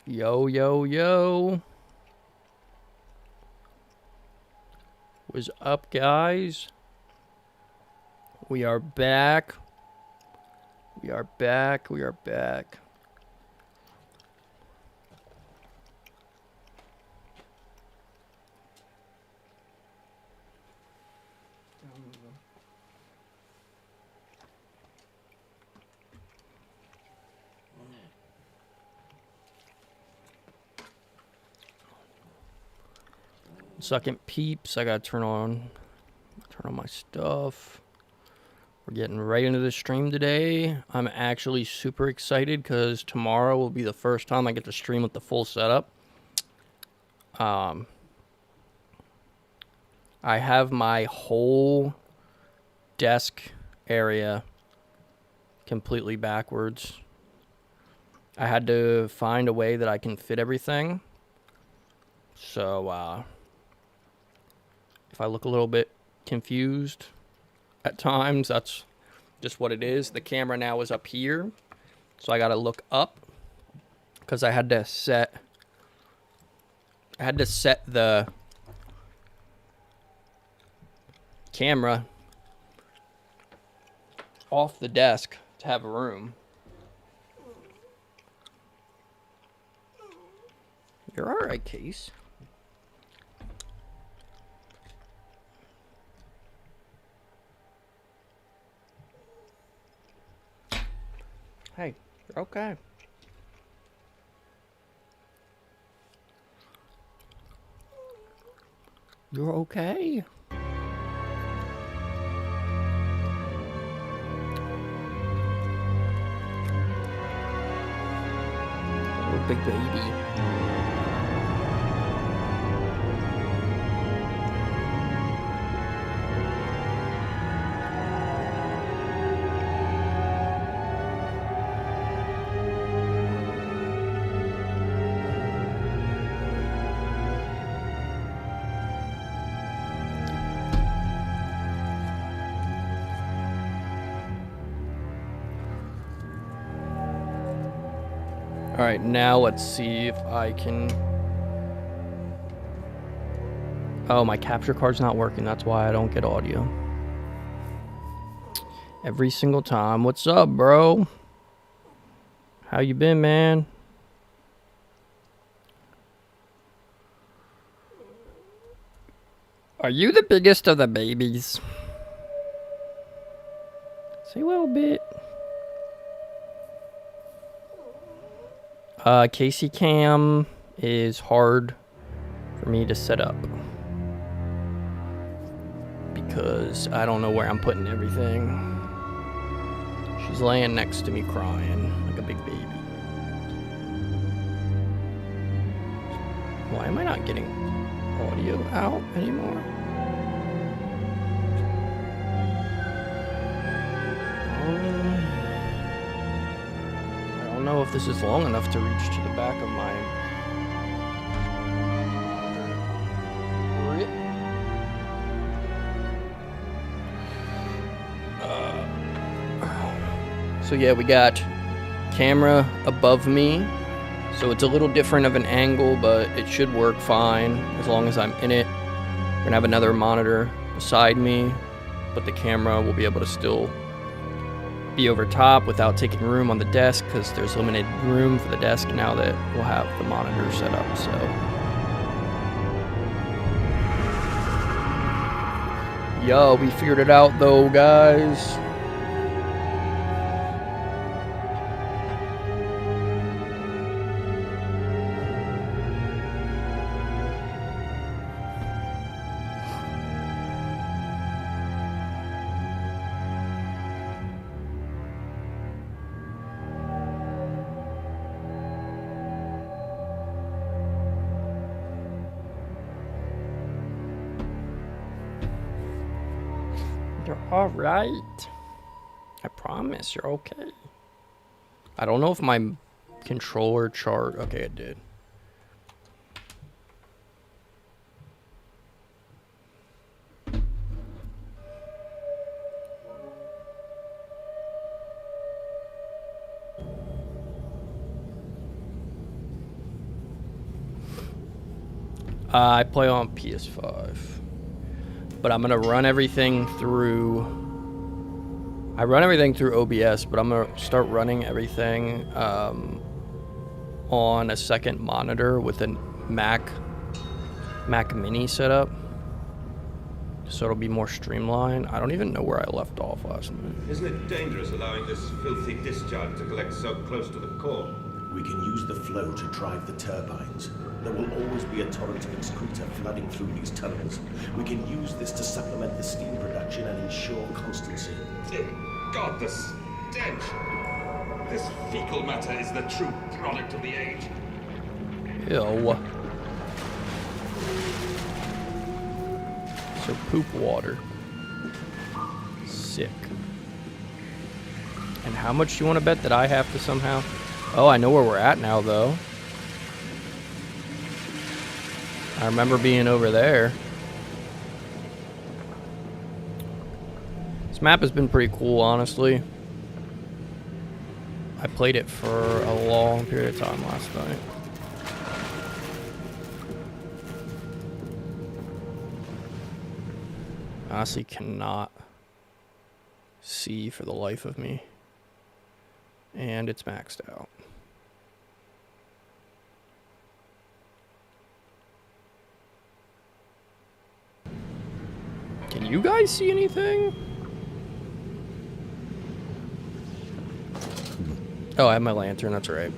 Yo, yo, yo. What's up, guys? We are back. We are back. We are back. Second peeps, I gotta turn on my stuff. We're getting right into the stream today. I'm actually super excited because tomorrow will be the first time I get to stream with the full setup. I have my whole desk area completely backwards. I had to find a way that I can fit everything. So, if I look a little bit confused at times, that's just what it is. The camera now is up here, so I gotta look up because I had to set the camera off the desk to have room. You're all right, Case. Hey, you're okay. You're okay. Little big baby. Alright, now let's see if I can... Oh, my capture card's not working. That's why I don't get audio. Every single time. What's up, bro? How you been, man? Are you the biggest of the babies? Say a little bit. Casey Cam is hard for me to set up because I don't know where I'm putting everything. She's laying next to me crying like a big baby. Why am I not getting audio out anymore? I don't know if this is long enough to reach to the back of my... So yeah, we got camera above me, so it's a little different of an angle, but it should work fine as long as I'm in it. We're gonna have another monitor beside me, but the camera will be able to still be over top without taking room on the desk because there's limited room for the desk now that we'll have the monitor set up. So yo, we figured it out though, guys. You're all right. I promise you're okay. I don't know if my controller chart... Okay, it did. I play on PS5, but I'm gonna run everything through. I run everything through OBS, but I'm gonna start running everything on a second monitor with a Mac Mini setup, so it'll be more streamlined. I don't even know where I left off last night. Isn't it dangerous allowing this filthy discharge to collect so close to the core? We can use the flow to drive the turbines. There will always be a torrent of excreta flooding through these tunnels. We can use this to supplement the steam production and ensure constancy. Dear God, the stench! This fecal matter is the true product of the age. Ew. So poop water. Sick. And how much do you want to bet that I have to somehow? Oh, I know where we're at now, though. I remember being over there. This map has been pretty cool, honestly. I played it for a long period of time last night. Honestly cannot see for the life of me. And it's maxed out. Can you guys see anything? Oh, I have my lantern, that's right.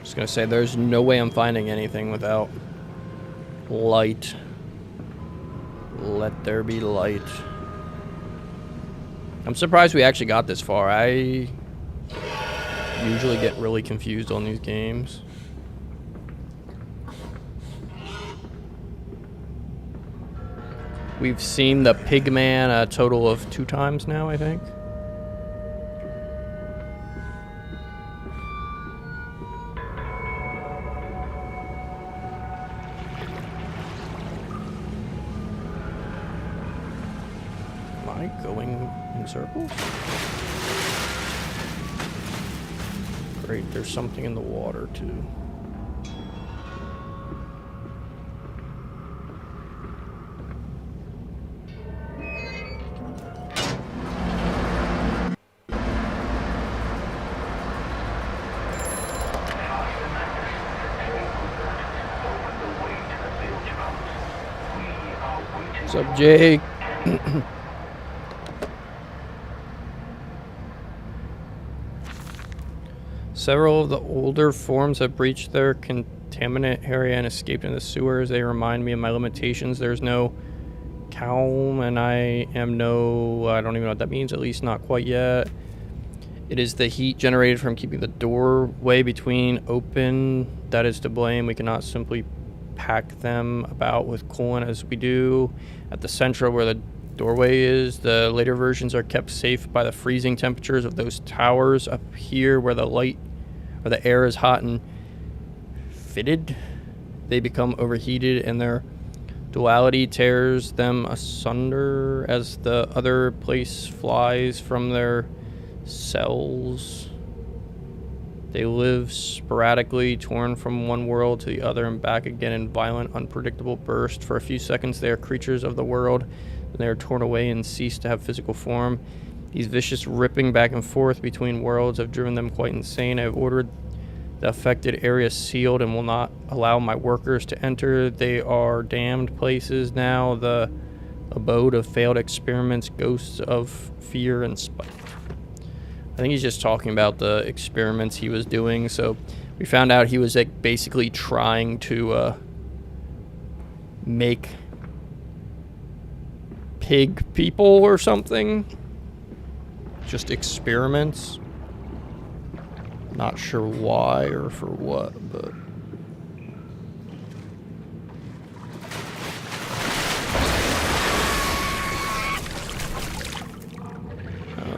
Just gonna say, there's no way I'm finding anything without light. Let there be light. I'm surprised we actually got this far. I usually get really confused on these games. We've seen the Pigman a total of 2 times now, I think. Am I going in circles? Great, there's something in the water too. What's up, Jake? Several of the older forms have breached their contaminant area and escaped into the sewers. They remind me of my limitations. There's no calm, and I don't even know what that means, at least not quite yet. It is the heat generated from keeping the doorway between open that is to blame. We cannot simply pack them about with coolant as we do at the central where the doorway is. The later versions are kept safe by the freezing temperatures of those towers up here where the air is hot and fitted. They become overheated and their duality tears them asunder as the other place flies from their cells. They live sporadically, torn from one world to the other and back again in violent, unpredictable bursts. For a few seconds, they are creatures of the world, then they are torn away and cease to have physical form. These vicious ripping back and forth between worlds have driven them quite insane. I have ordered the affected area sealed and will not allow my workers to enter. They are damned places now, the abode of failed experiments, ghosts of fear and spite. I think he's just talking about the experiments he was doing. So we found out he was like basically trying to make pig people or something. Just experiments. Not sure why or for what, but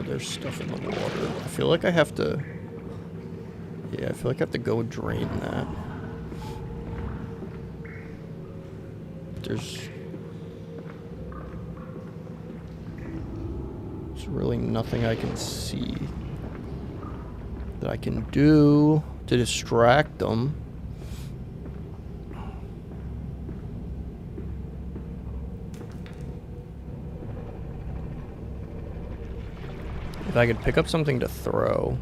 there's stuff in the water. I feel like I have to... Yeah, I feel like I have to go drain that. There's really nothing I can see. that I can do to distract them. If I could pick up something to throw.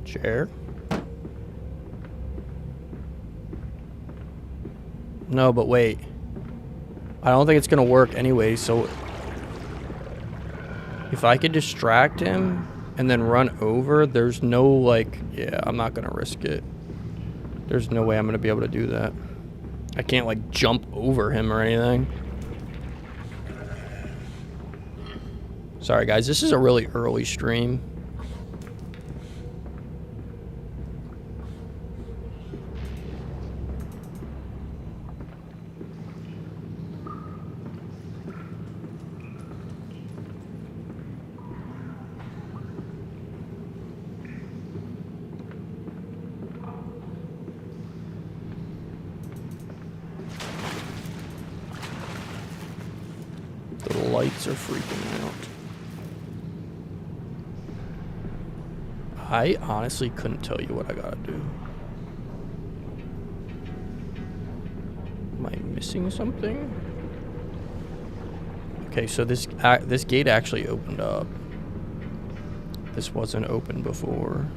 Chair? No, but wait. I don't think it's gonna work anyway, so if I could distract him and then run over, there's no, like, yeah, I'm not gonna risk it. There's no way I'm gonna be able to do that. I can't, like, jump over him or anything. Sorry, guys, this is a really early stream. The lights are freaking out. I honestly couldn't tell you what I gotta do. Am I missing something? Okay, so this gate actually opened up. This wasn't open before.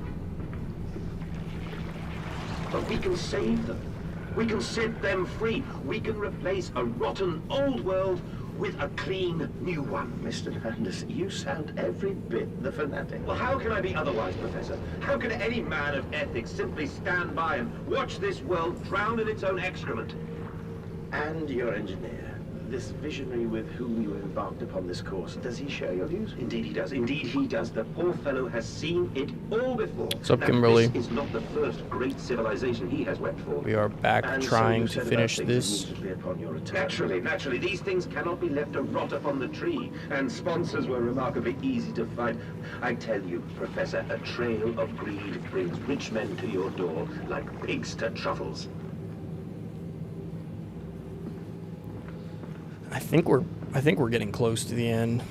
But we can save them. We can set them free. We can replace a rotten old world with a clean new one. Mr. Landis, you sound every bit the fanatic. Well, how can I be otherwise, Professor? How can any man of ethics simply stand by and watch this world drown in its own excrement? And your engineer, this visionary with whom you embarked upon this course, does he share your views? Indeed he does. Indeed he does. The poor fellow has seen it all before. What's up, Kimberly? This is not the first great civilization he has wept for. We are back And trying so you to said finish about this. things immediately upon your return. Naturally, these things cannot be left to rot upon the tree, and sponsors were remarkably easy to find. I tell you, Professor, a trail of greed brings rich men to your door like pigs to truffles. I think we're getting close to the end.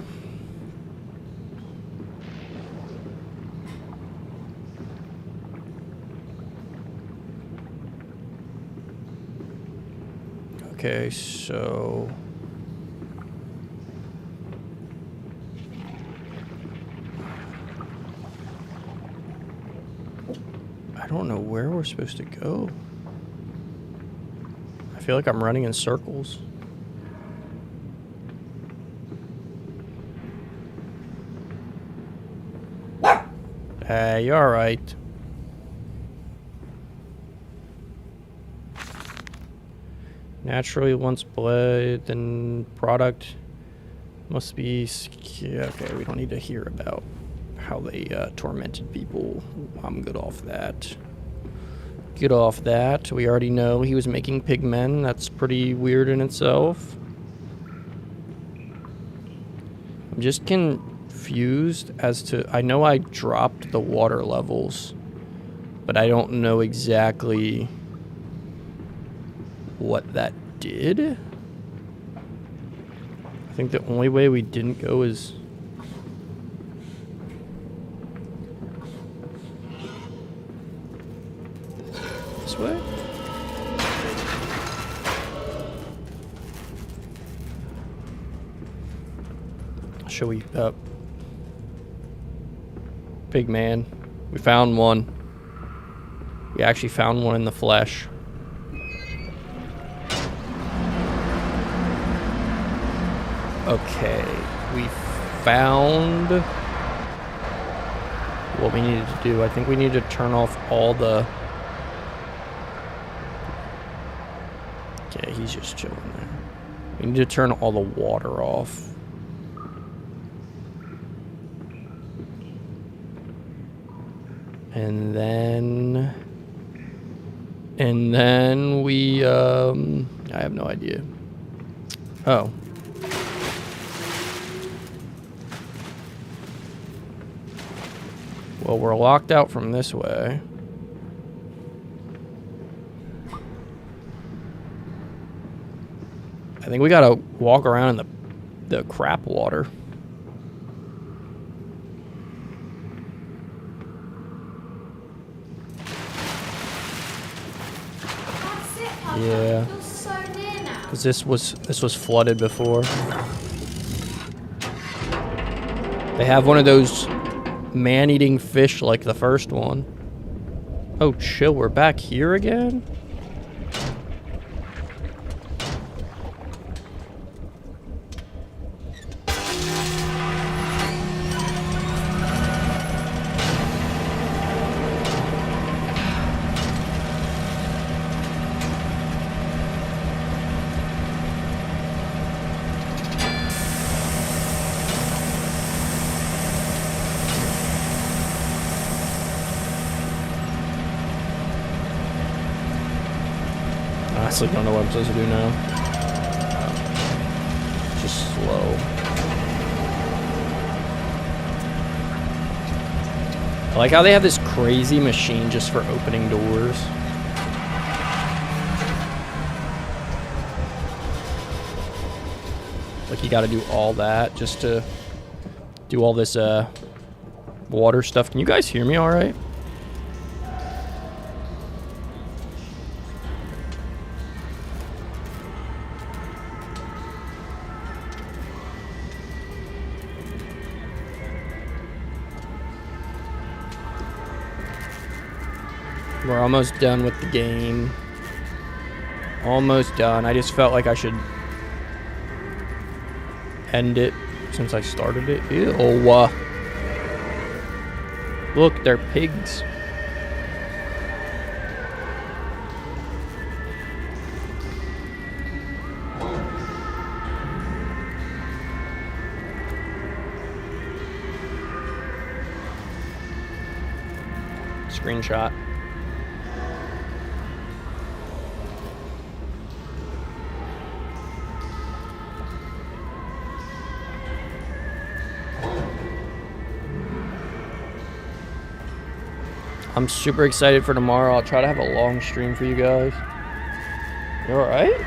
Okay, so I don't know where we're supposed to go. I feel like I'm running in circles. Hey, you alright? Naturally, once bled, then product must be. Yeah, okay, we don't need to hear about how they tormented people. I'm good off that. Get off that. We already know he was making pigmen. That's pretty weird in itself. I'm just confused as to. I know I dropped the water levels, but I don't know exactly what that did. I think the only way we didn't go is this way. Shall we Big man, we found one. We actually found one in the flesh. Okay, we found what we needed to do. I think we need to turn off all the... Okay, he's just chilling there. We need to turn all the water off. And then we, I have no idea. Oh. Well, we're locked out from this way. I think we gotta walk around in the crap water. Yeah. You're so near now. Because this was flooded before. They have one of those man-eating fish like the first one. Oh, chill. We're back here again? I honestly don't know what I'm supposed to do now. Just slow. I like how they have this crazy machine just for opening doors. Like you gotta do all that just to do all this water stuff. Can you guys hear me all right? We're almost done with the game. Almost done. I just felt like I should end it since I started it. Ew. Look, they're pigs. Screenshot. I'm super excited for tomorrow. I'll try to have a long stream for you guys. You alright?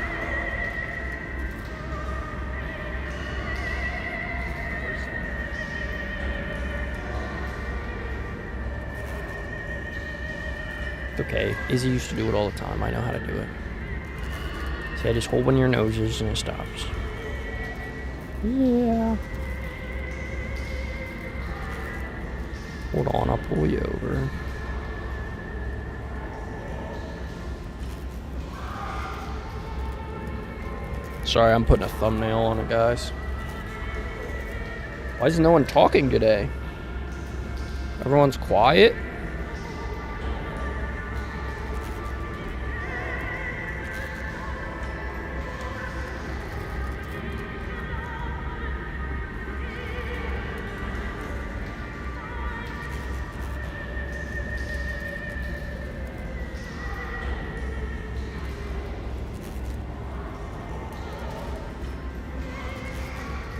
It's okay. Izzy used to do it all the time. I know how to do it. See, I just hold one of your noses and it stops. Yeah. Hold on, I'll pull you over. Sorry, I'm putting a thumbnail on it, guys. Why is no one talking today? Everyone's quiet?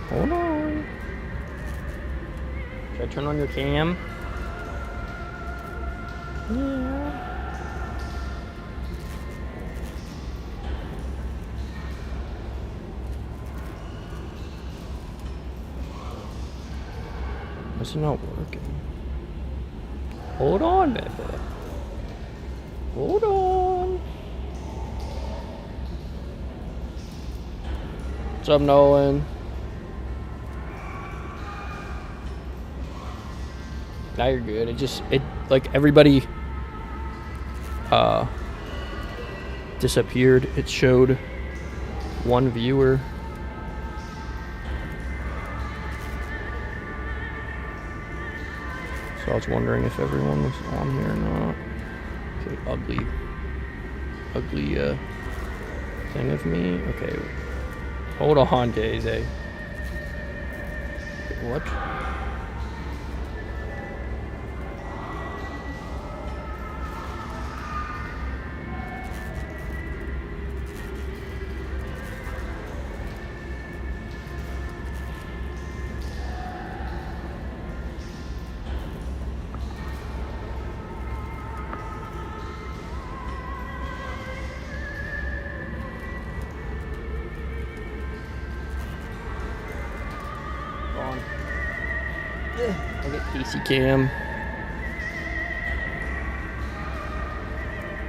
Hold on. Should I turn on your cam? Yeah. What's it not working? Hold on, baby. Hold on. What's up, Nolan? Now you're good. It like everybody disappeared. It showed one viewer. So I was wondering if everyone was on here or not. Okay, ugly thing of me. Okay. Hold on, Daisy. What? I'll get Casey Cam.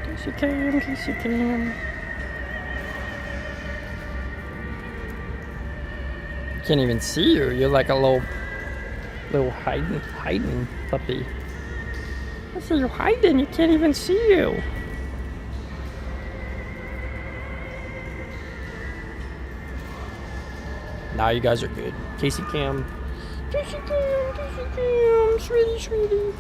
Casey Cam. Can't even see you. You're like a little hiding puppy. I see you hiding. You can't even see you. Now you guys are good. Casey Cam. Casey Cam, sweetie.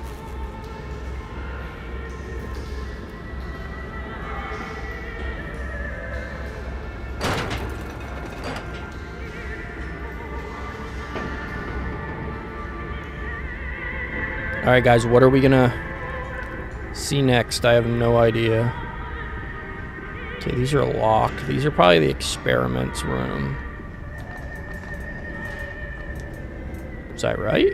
Alright guys, what are we gonna see next? I have no idea. Okay, these are locked. These are probably the experiments room. Is that right?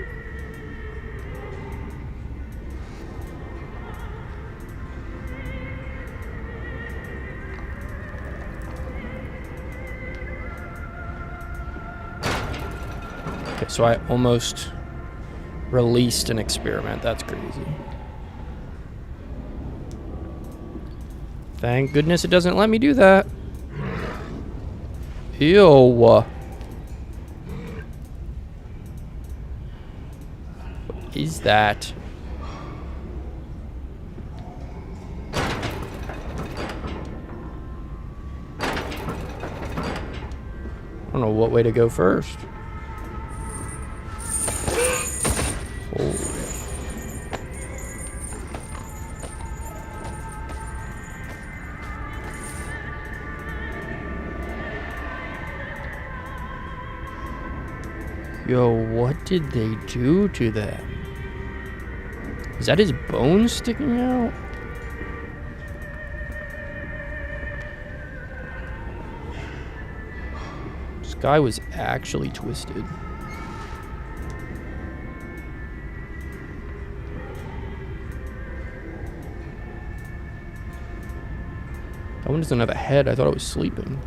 Okay, so I almost released an experiment. That's crazy. Thank goodness it doesn't let me do that. Ew. What is that? I don't know what way to go first. Yo, what did they do to them? Is that his bones sticking out? This guy was actually twisted. That one doesn't have a head. I thought it was sleeping.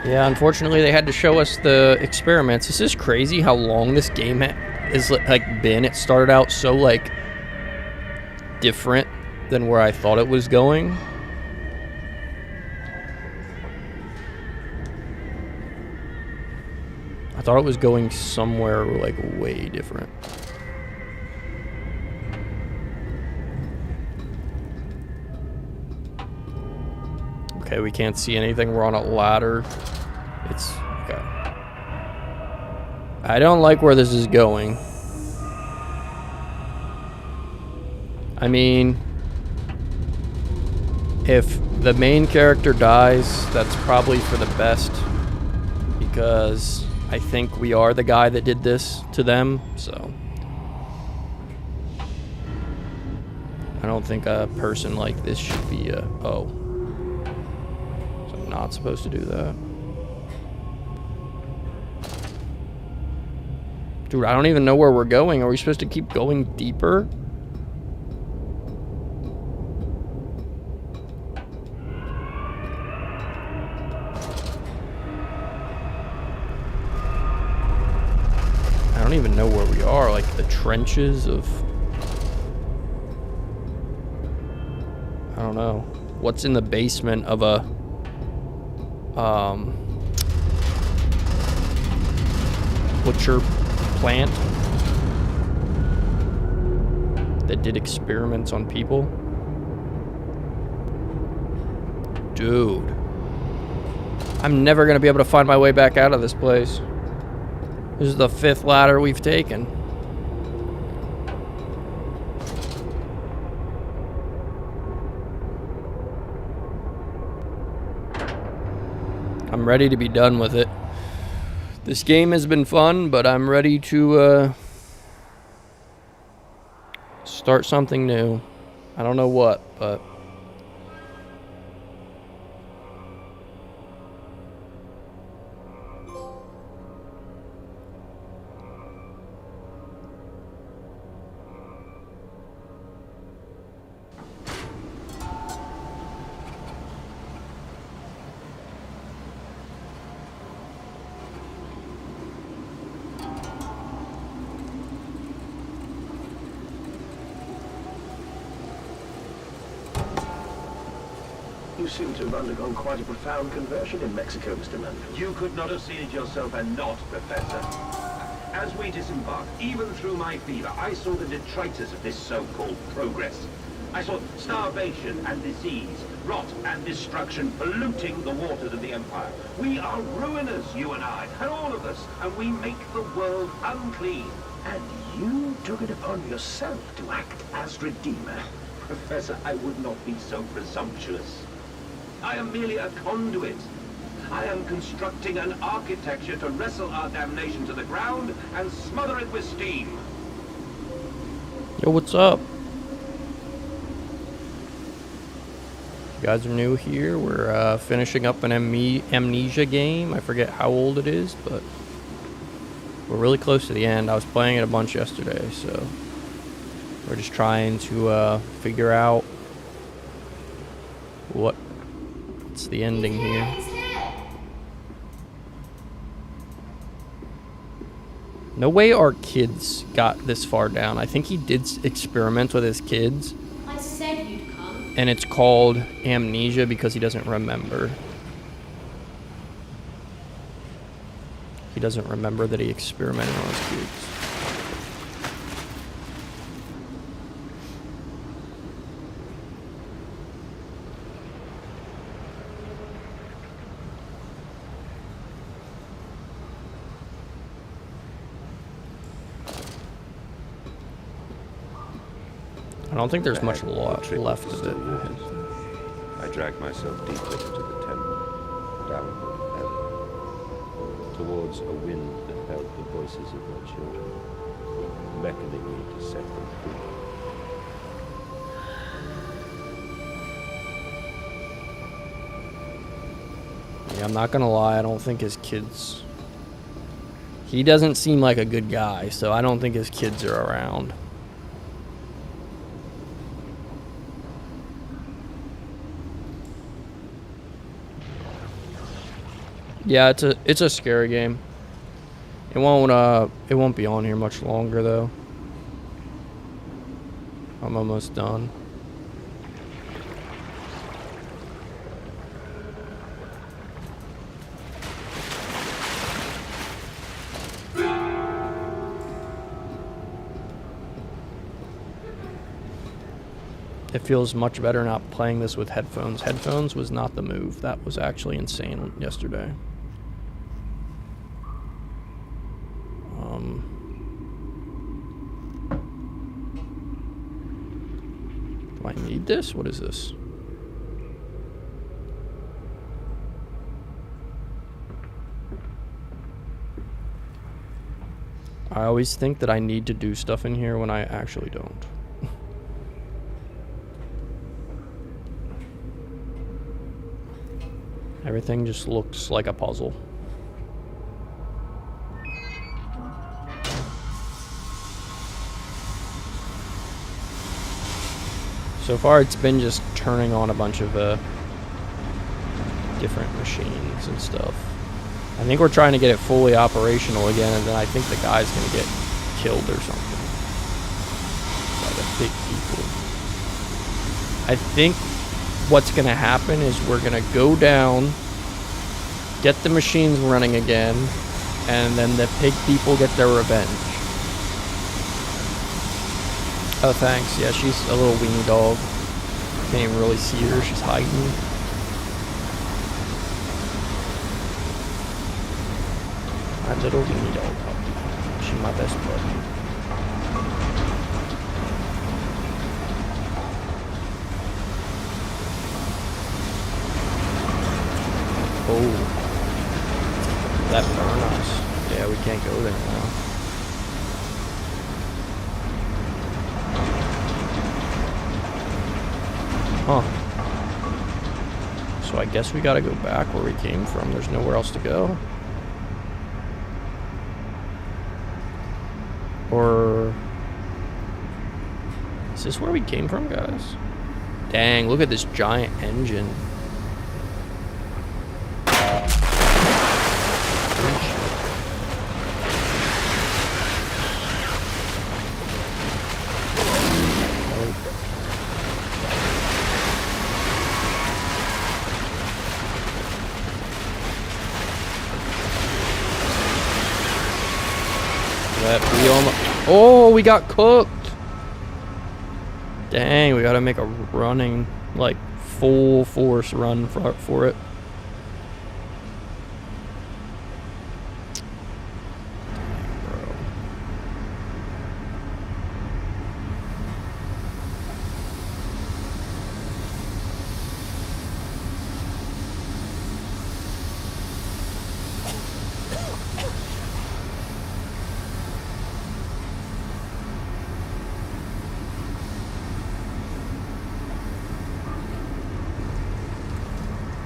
Yeah, unfortunately they had to show us the experiments. This is crazy how long this game is like been. It started out so like different than where I thought it was going. I thought it was going somewhere like way different. Okay, we can't see anything. We're on a ladder. It's okay. I don't like where this is going. I mean, if the main character dies, that's probably for the best, because I think we are the guy that did this to them, so I don't think a person like this should be a... Oh. So I'm not supposed to do that. Dude, I don't even know where we're going. Are we supposed to keep going deeper? I don't even know where we are. Like the trenches of... I don't know. What's in the basement of a... butcher plant that did experiments on people? Dude. I'm never gonna be able to find my way back out of this place. This is the 5th ladder we've taken. I'm ready to be done with it. This game has been fun, but I'm ready to start something new. I don't know what, but... You seem to have undergone quite a profound conversion in Mexico, Mr. London. You could not have seen it yourself and not, Professor. As we disembarked, even through my fever, I saw the detritus of this so-called progress. I saw starvation and disease, rot and destruction polluting the waters of the Empire. We are ruiners, you and I, and all of us, and we make the world unclean. And you took it upon yourself to act as Redeemer. Professor, I would not be so presumptuous. I am merely a conduit. I am constructing an architecture to wrestle our damnation to the ground and smother it with steam. Yo, what's up? You guys are new here. We're finishing up an Amnesia game. I forget how old it is, but we're really close to the end. I was playing it a bunch yesterday, so we're just trying to figure out what's the ending here. No way our kids got this far down. I think he did experiment with his kids. I said you'd come. And it's called Amnesia because he doesn't remember. He doesn't remember that he experimented on his kids. I don't think there's much left of it. I dragged myself deeper into the temple, down from heaven, towards a wind that held the voices of my children, beckoning me to set them free. Yeah, I'm not gonna lie, I don't think his kids... He doesn't seem like a good guy, so I don't think his kids are around. Yeah, it's a scary game. It won't be on here much longer though. I'm almost done. It feels much better not playing this with headphones. Headphones was not the move. That was actually insane yesterday. Do I need this? What is this? I always think that I need to do stuff in here when I actually don't. Everything just looks like a puzzle. So far it's been just turning on a bunch of different machines and stuff. I think we're trying to get it fully operational again, and then I think the guy's gonna get killed or something by the big people. I think what's gonna happen is we're gonna go down, get the machines running again, and then the pig people get their revenge. Oh, thanks. Yeah, she's a little weenie dog. Can't even really see her. She's hiding. My little weenie dog puppy. She's my best buddy. Oh. That burn us. Yeah, we can't go there now. Huh. So I guess we gotta go back where we came from. There's nowhere else to go. Or... is this where we came from, guys? Dang, look at this giant engine. We almost... Oh, we got cooked. Dang, we gotta make a running, like, full force run for it.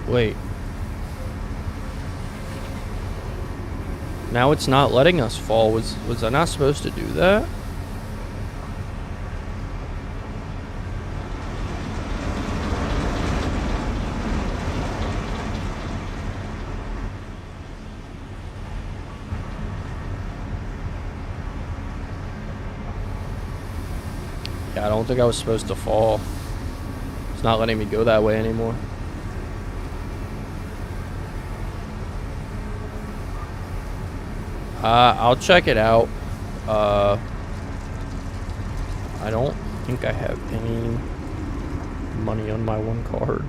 Wait. Now it's not letting us fall. Was I not supposed to do that? Yeah, I don't think I was supposed to fall. It's not letting me go that way anymore. I'll check it out. I don't think I have any money on my one card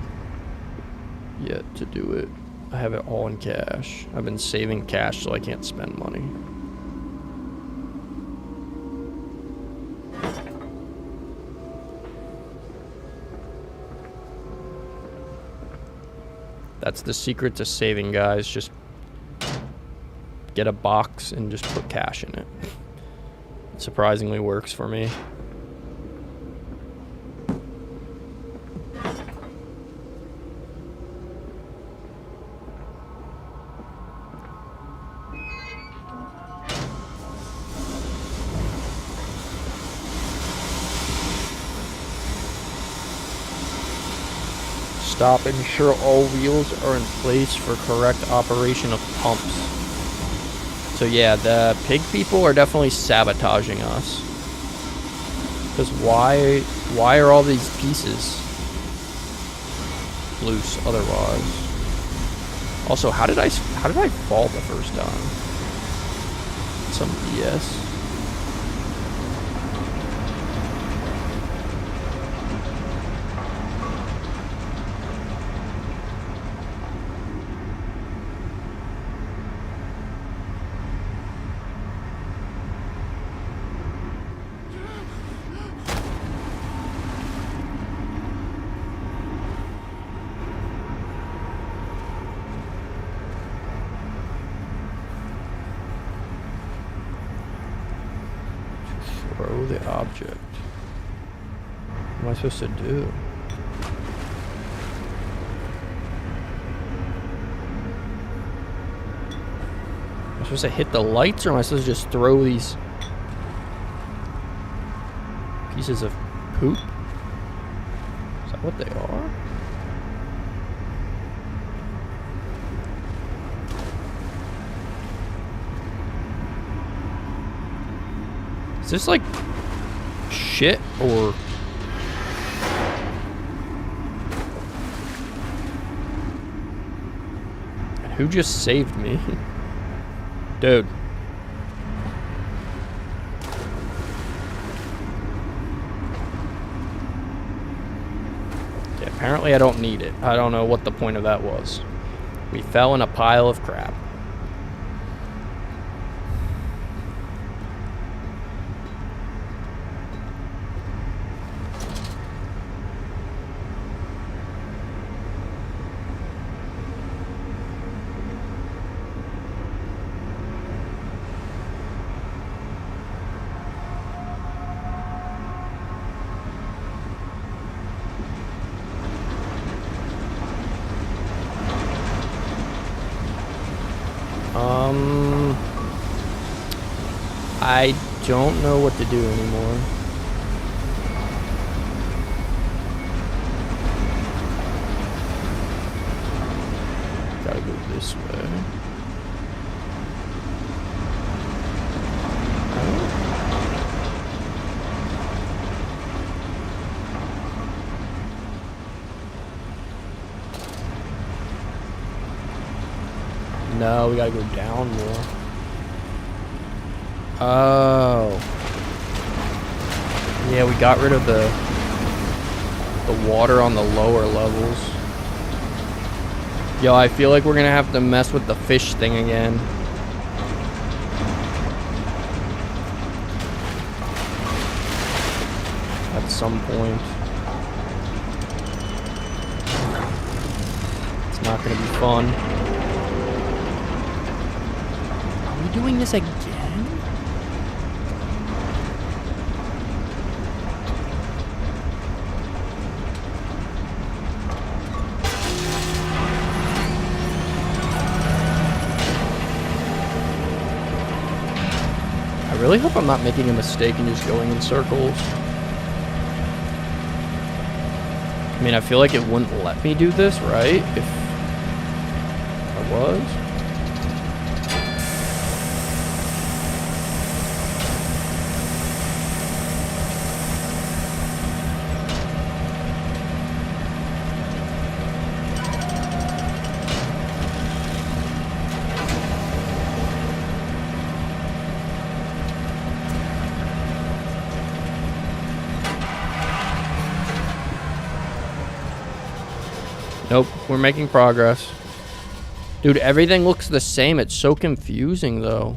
yet to do it. I have it all in cash. I've been saving cash so I can't spend money. That's the secret to saving, guys. Just get a box and just put cash in it. It surprisingly works for me. Stop. Ensure all wheels are in place for correct operation of pumps. So yeah, the pig people are definitely sabotaging us. Because why are all these pieces loose otherwise? Also, how did I fall the first time? Some BS. Throw the object. What am I supposed to do? Am I supposed to hit the lights, or am I supposed to just throw these pieces of poop? Is that what they are? Is this like shit or... Who just saved me? Dude. Okay, apparently I don't need it. I don't know what the point of that was. We fell in a pile of crap. I don't know what to do anymore. Gotta go this way. No, we gotta go down more. Oh. Yeah, we got rid of the water on the lower levels. Yo, I feel like we're gonna have to mess with the fish thing again. At some point. It's not gonna be fun. Are we doing this again? I really hope I'm not making a mistake and just going in circles. I mean, I feel like it wouldn't let me do this, right? If I was. Nope, we're making progress. Dude, everything looks the same. It's so confusing, though.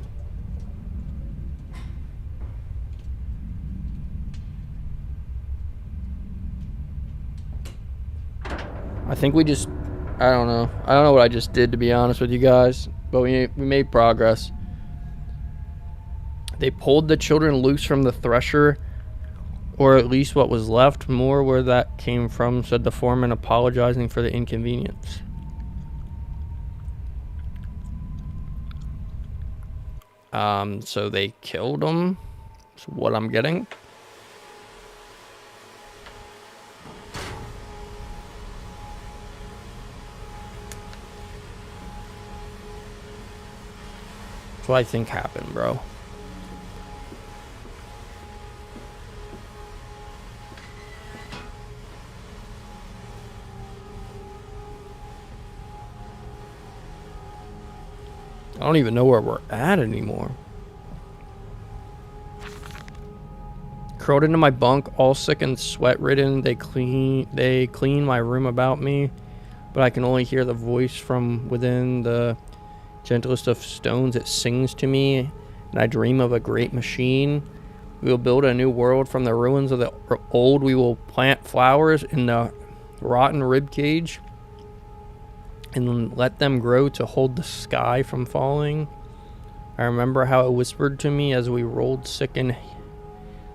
I think we just... I don't know. I don't know what I just did, to be honest with you guys. But we made progress. They pulled the children loose from the thresher, or at least what was left. More where that came from, said the foreman, apologizing for the inconvenience. So they killed them. That's what I'm getting. That's what I think happened, bro. I don't even know where we're at anymore. Curled into my bunk, all sick and sweat-ridden. They clean my room about me, but I can only hear the voice from within the gentlest of stones. It sings to me, and I dream of a great machine. We will build a new world from the ruins of the old. We will plant flowers in the rotten ribcage and let them grow to hold the sky from falling. I remember how it whispered to me as we rolled sick and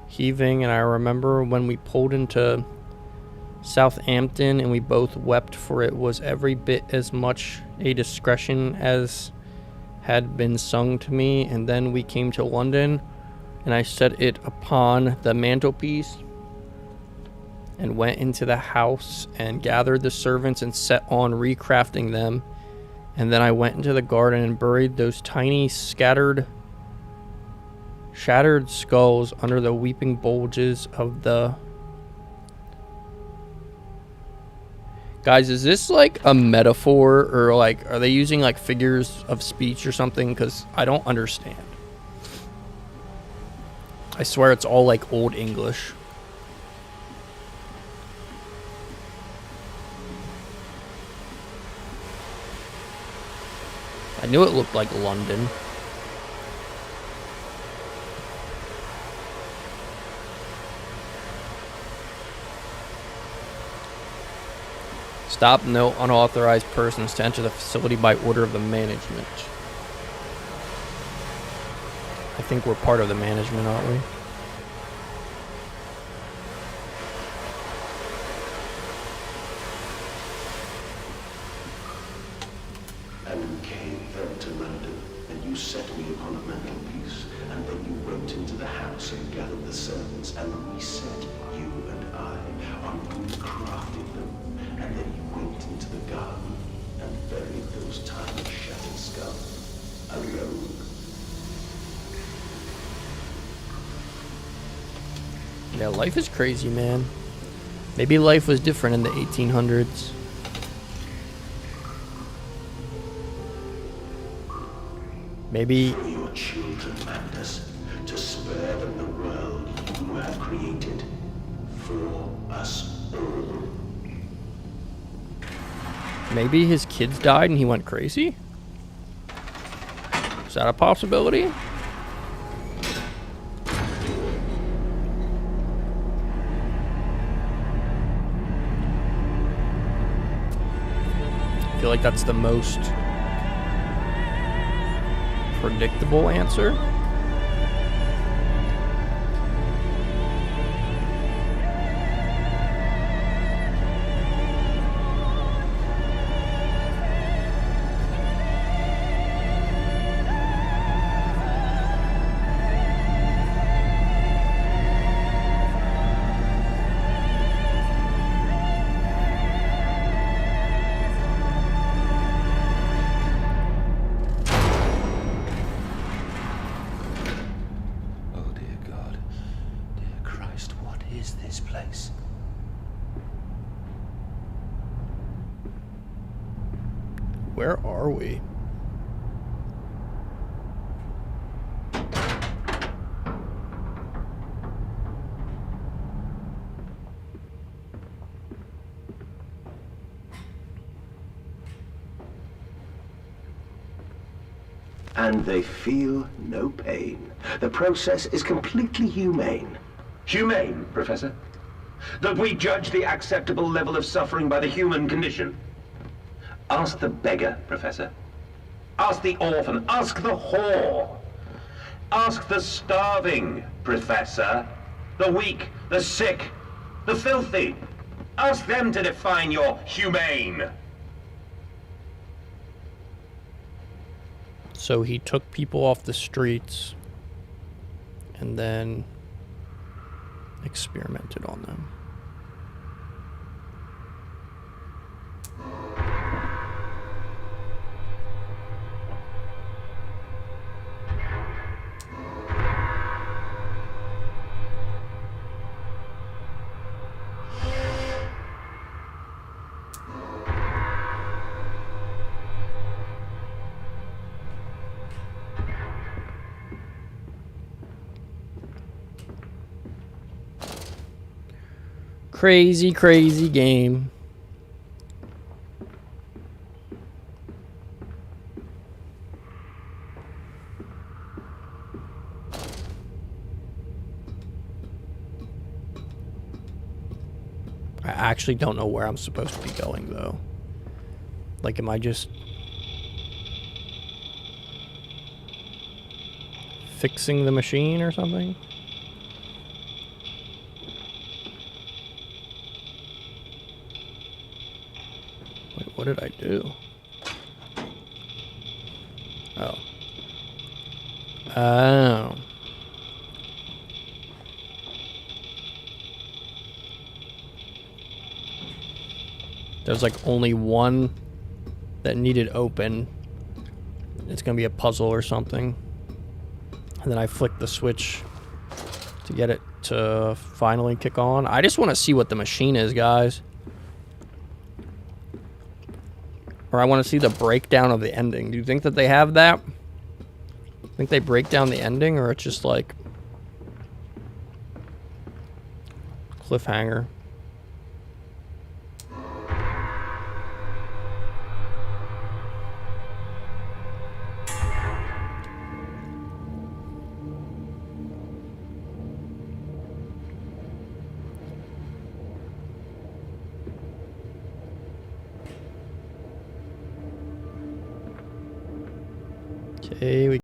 heaving, and I remember when we pulled into Southampton and we both wept, for it was every bit as much a discretion as had been sung to me. And then we came to London, and I set it upon the mantelpiece and went into the house and gathered the servants and set on recrafting them. And then I went into the garden and buried those tiny shattered skulls under the weeping bulges of the... Guys, is this like a metaphor, or like are they using like figures of speech or something? Because I don't understand. I swear it's all like old English. I knew it looked like London. Stop, no unauthorized persons to enter the facility by order of the management. I think we're part of the management, aren't we? And you came then to London, and you set me upon a mantelpiece, and then you went into the house and gathered the servants, and we set, you and I, on recrafting them, and then you went into the garden and buried those tiny shattered skulls, alone. Yeah, life is crazy, man. Maybe life was different in the 1800s. Maybe... For your children, Mandus, us. Maybe his kids died and he went crazy? Is that a possibility? I feel like that's the most predictable answer. Oh, dear God. Dear Christ, what is this place? Where are we? And they feel no pain. The process is completely humane. Humane, Professor? That we judge the acceptable level of suffering by the human condition. Ask the beggar, Professor. Ask the orphan. Ask the whore. Ask the starving, Professor. The weak, the sick, the filthy. Ask them to define your humane. So he took people off the streets and then experimented on them. Crazy, crazy game. I actually don't know where I'm supposed to be going, though. Like, am I just fixing the machine or something? Wait, what did I do? Oh. Oh. There's like only one that needed open. It's gonna be a puzzle or something. And then I flick the switch to get it to finally kick on. I just want to see what the machine is, guys. Or I want to see the breakdown of the ending. Do you think that they have that? Think they break down the ending, or it's just like cliffhanger? Okay, we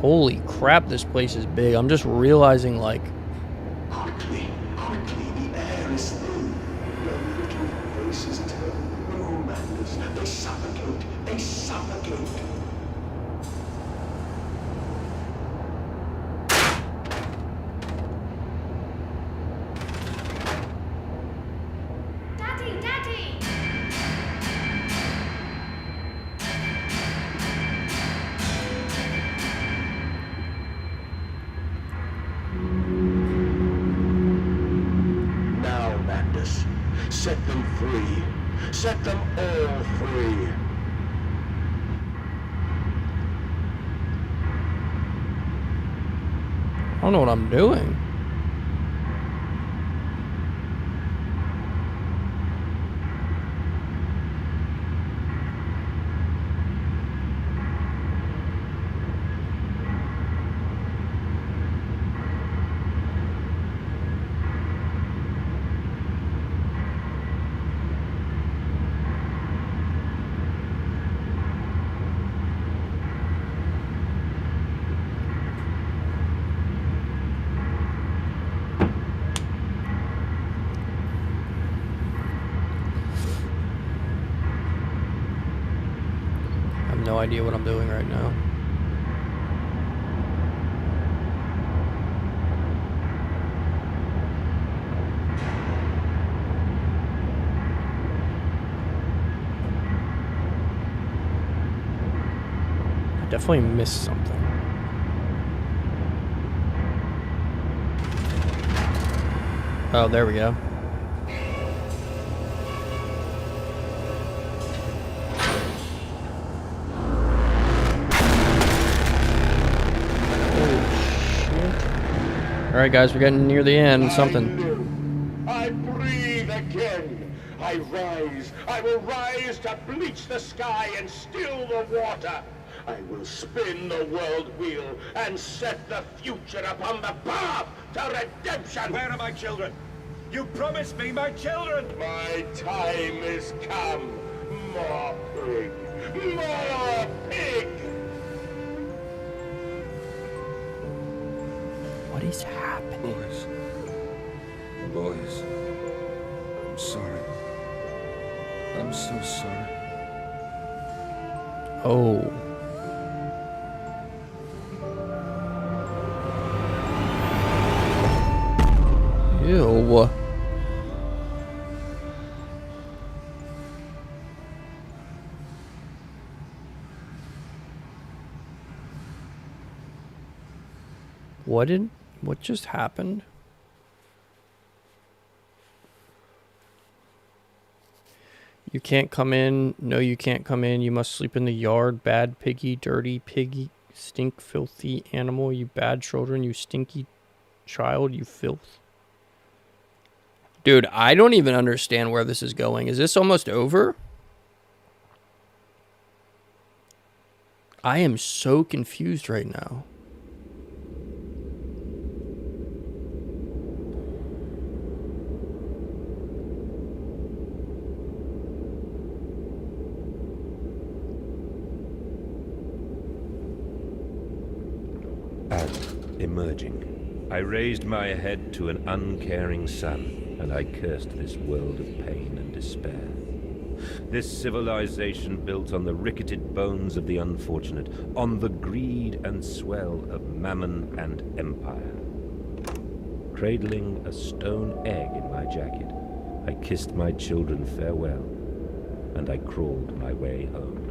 holy crap, this place is big. I'm just realizing, like, Quickly, quickly, the air is thin. The little faces turn. No madness. They suffocate. They suffocate. free! Now, Magnus, set them free. Set them all free. I don't know what I'm doing. I have no idea what I'm doing right now. I definitely missed something. Oh, there we go. Alright guys, we're getting near the end. Something. I breathe again. I rise. I will rise to bleach the sky and still the water. I will spin the world wheel and set the future upon the path to redemption. Where are my children? You promised me my children! My time is come. More pig. More pig. What is happening? Boys, I'm sorry. I'm so sorry. Oh. Ew. What just happened? You can't come in. No, you can't come in. You must sleep in the yard. Bad piggy, dirty piggy, stink, filthy animal. You bad children, you stinky child, you filth. Dude, I don't even understand where this is going. Is this almost over? I am so confused right now. And, emerging, I raised my head to an uncaring sun, and I cursed this world of pain and despair. This civilization built on the ricketed bones of the unfortunate, on the greed and swell of mammon and empire. Cradling a stone egg in my jacket, I kissed my children farewell, and I crawled my way home.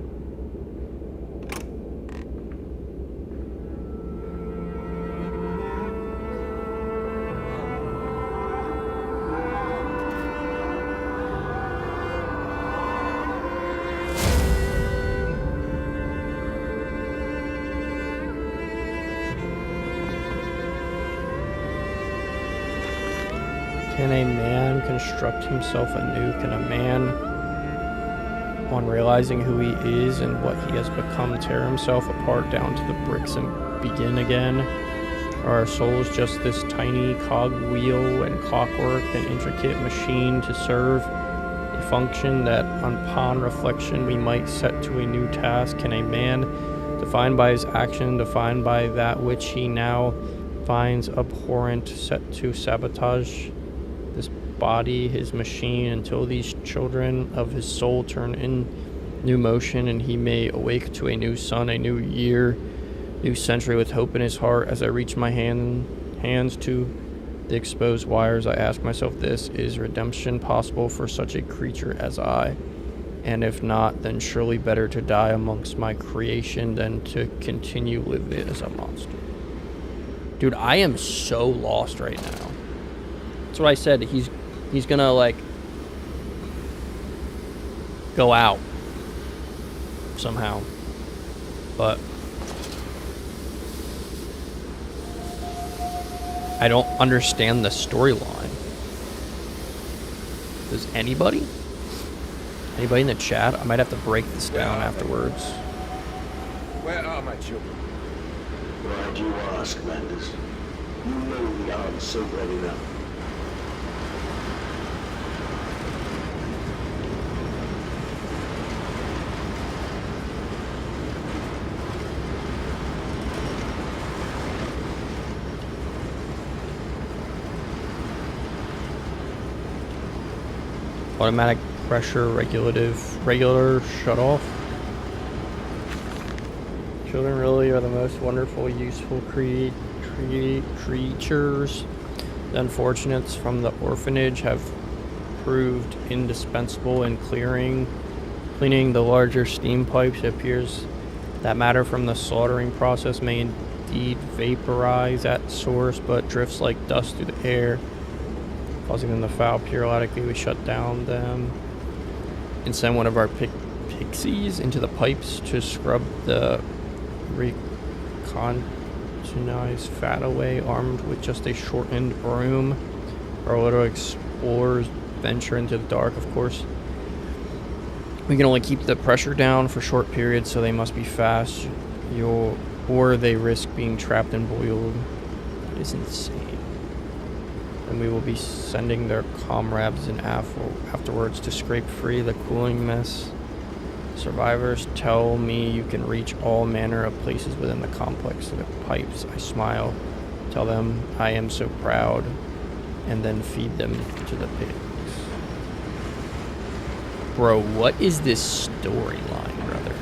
Can a man construct himself anew? Can a man, on realizing who he is and what he has become, tear himself apart down to the bricks and begin again? Are our souls just this tiny cog wheel and clockwork, an intricate machine to serve a function that, upon reflection, we might set to a new task? Can a man, defined by his action, defined by that which he now finds abhorrent, set to sabotage this body, his machine, until these children of his soul turn in new motion and he may awake to a new sun, a new year, new century with hope in his heart? As I reach my hands to the exposed wires, I ask myself this: is redemption possible for such a creature as I? And if not, then surely better to die amongst my creation than to continue living as a monster. Dude, I am so lost right now. That's what I said. He's gonna, like, go out somehow. But I don't understand the storyline. Does anybody? Anybody in the chat? I might have to break this down afterwards. Where are my children? Why do you ask, Manders? You know the answer well enough. Automatic pressure regular shut off. Children really are the most wonderful, useful creatures. The unfortunates from the orphanage have proved indispensable in cleaning the larger steam pipes. It appears that matter from the soldering process may indeed vaporize at source, but drifts like dust through the air, causing them to foul periodically. We shut down them and send one of our pixies into the pipes to scrub the recontinized fat away, armed with just a shortened broom. Our little explorers venture into the dark. Of course, we can only keep the pressure down for short periods, so they must be fast, or they risk being trapped and boiled. It is insane. And we will be sending their comrades in afterwards to scrape free the cooling mess. Survivors tell me you can reach all manner of places within the complex of the pipes. I smile, tell them I am so proud, and then feed them to the pigs. Bro, what is this storyline, brother?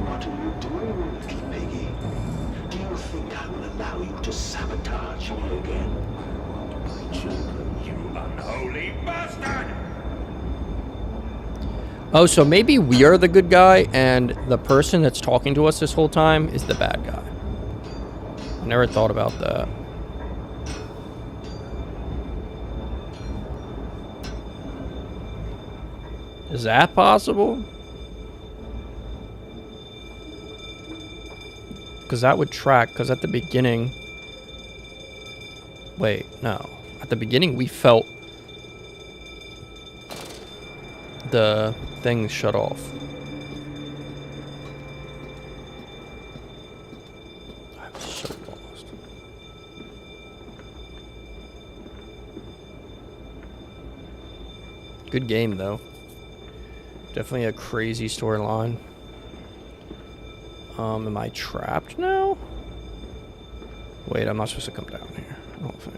What are you doing, little piggy? Do you think I will allow you to sabotage me again? My children, You unholy bastard! Oh, so maybe we are the good guy, and the person that's talking to us this whole time is the bad guy. I never thought about that. Is that possible? Because that would track, because at the beginning... Wait, no. At the beginning, we felt the thing shut off. I'm so lost. Good game, though. Definitely a crazy storyline. Am I trapped now? Wait, I'm not supposed to come down here. I don't think.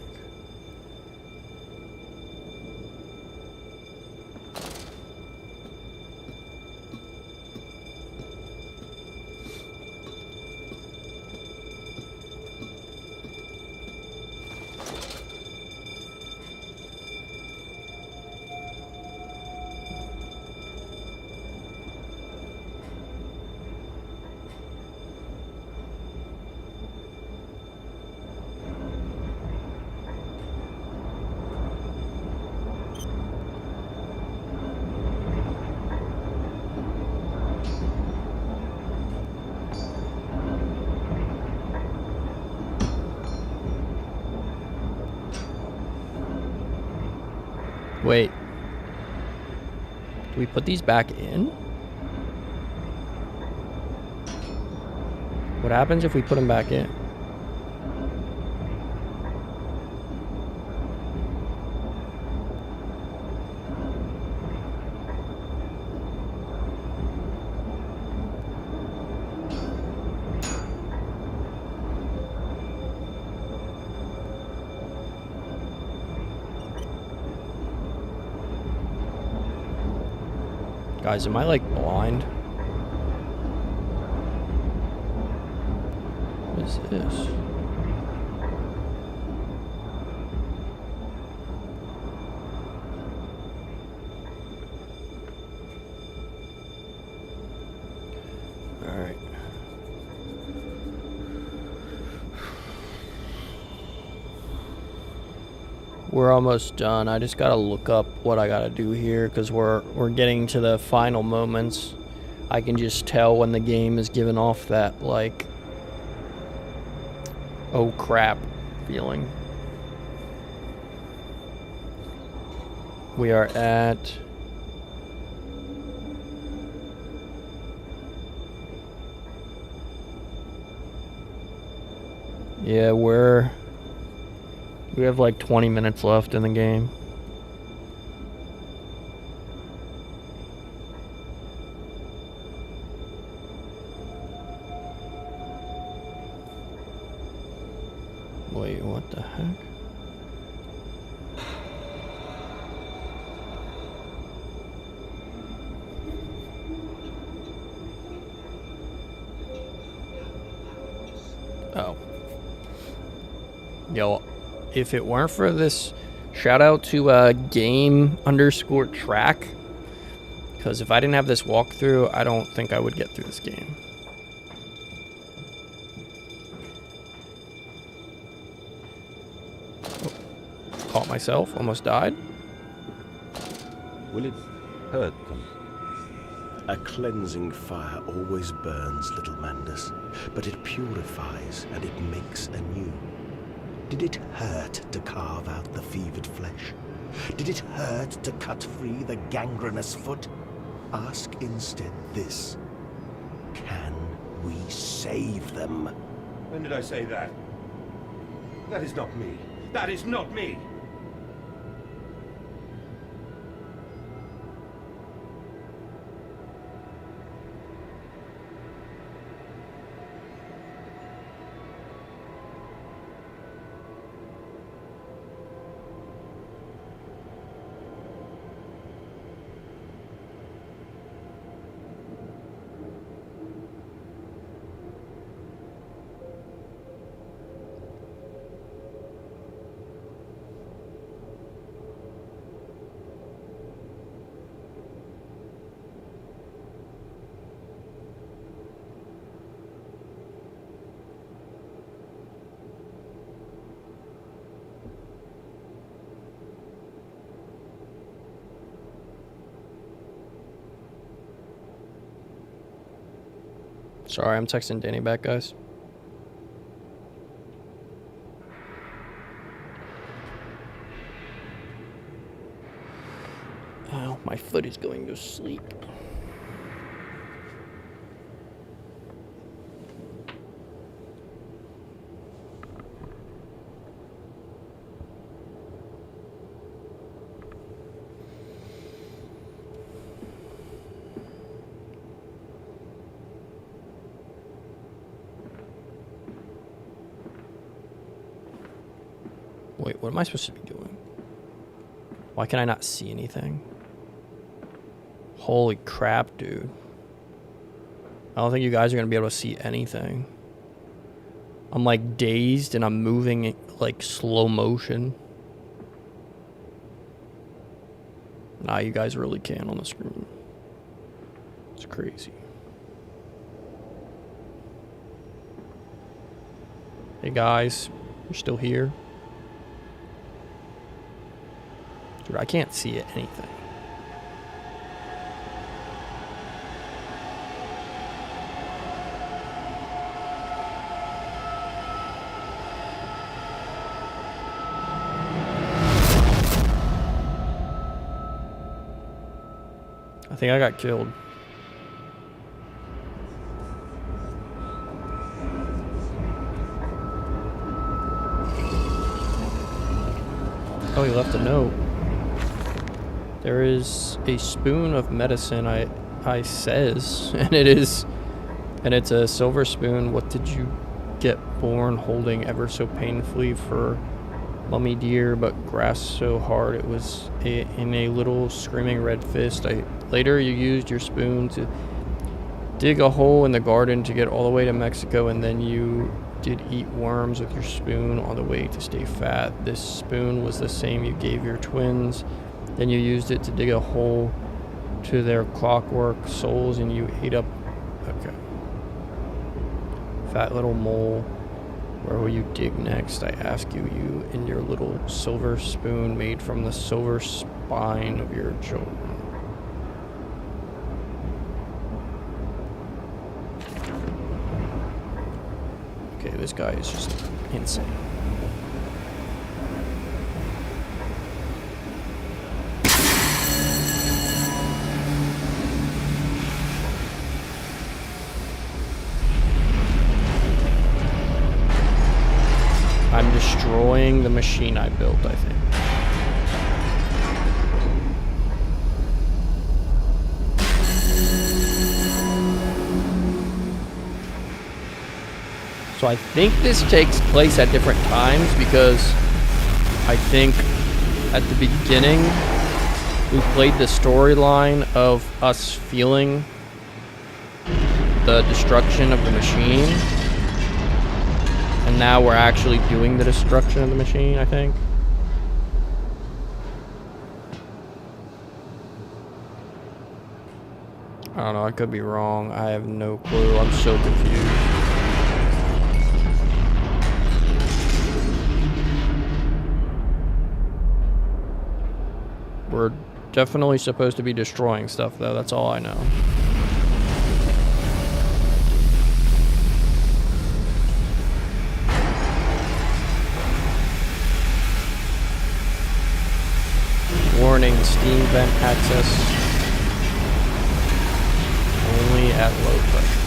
Wait. Do we put these back in? What happens if we put them back in? Guys, am I like blind? What is this? Alright. We're almost done. I just gotta look up what I gotta do here because we're getting to the final moments. I can just tell when the game is giving off that like, oh crap feeling. We are at yeah, we have like 20 minutes left in the game. Wait, what the heck? Oh. Yo, if it weren't for this, shout out to game_track. Because if I didn't have this walkthrough, I don't think I would get through this game. Oh, caught myself, almost died. Will it hurt them? A cleansing fire always burns, little Mandus, but it purifies and it makes anew. Did it hurt to carve out the fevered flesh? Did it hurt to cut free the gangrenous foot? Ask instead this. Can we save them? When did I say that? That is not me. That is not me! Sorry, I'm texting Danny back, guys. Oh, my foot is going to sleep. Wait, what am I supposed to be doing? Why can I not see anything? Holy crap, dude. I don't think you guys are going to be able to see anything. I'm like dazed and I'm moving like slow motion. Nah, you guys really can on the screen. It's crazy. Hey guys, you're still here? Dude, I can't see anything. I think I got killed. Oh, he left a note. There is a spoon of medicine, I says, and it's a silver spoon. What did you get born holding ever so painfully for mummy deer, but grasped so hard it was in a little screaming red fist. Later you used your spoon to dig a hole in the garden to get all the way to Mexico, and then you did eat worms with your spoon on the way to stay fat. This spoon was the same you gave your twins. Then you used it to dig a hole to their clockwork souls, and you ate up. Okay. Fat little mole, where will you dig next? I ask you, you and your little silver spoon made from the silver spine of your children. Okay, this guy is just insane. I'm destroying the machine I built, I think. So I think this takes place at different times, because I think at the beginning we played the storyline of us feeling the destruction of the machine, and now we're actually doing the destruction of the machine, I think. I don't know, I could be wrong. I have no clue. I'm so confused. We're definitely supposed to be destroying stuff, though. That's all I know. Warning, steam vent access only at low pressure.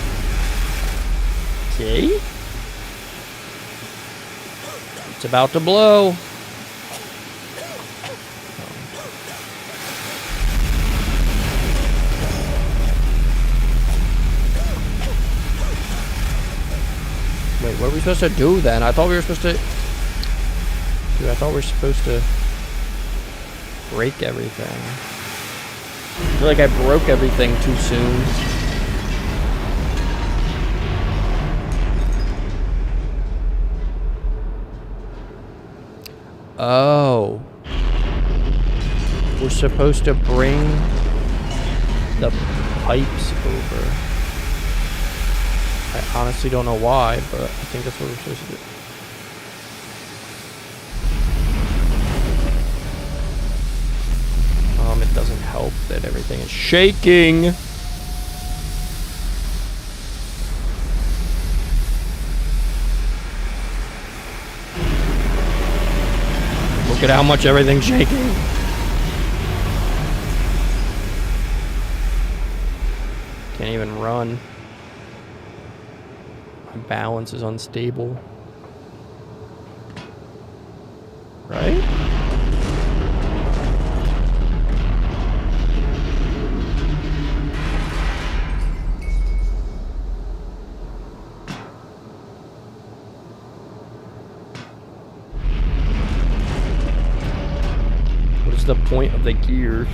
Okay. It's about to blow. Wait, what are we supposed to do then? I thought we were supposed to... Dude, I thought we were supposed to break everything. I feel like I broke everything too soon. Oh. We're supposed to bring the pipes over. I honestly don't know why, but I think that's what we're supposed to do. It doesn't help that everything is shaking. Look at how much everything's shaking. Can't even run. My balance is unstable. Right? What is the point of the gears?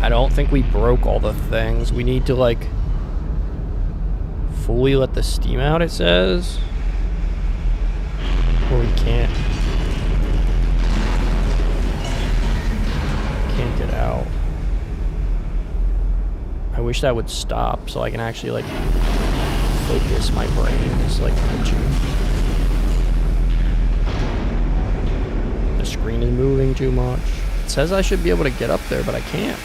I don't think we broke all the things. We need to, like, fully let the steam out, it says. Or we can't. Can't get out. I wish that would stop so I can actually, like, focus my brain. It's like glitching. The screen is moving too much. It says I should be able to get up there, but I can't.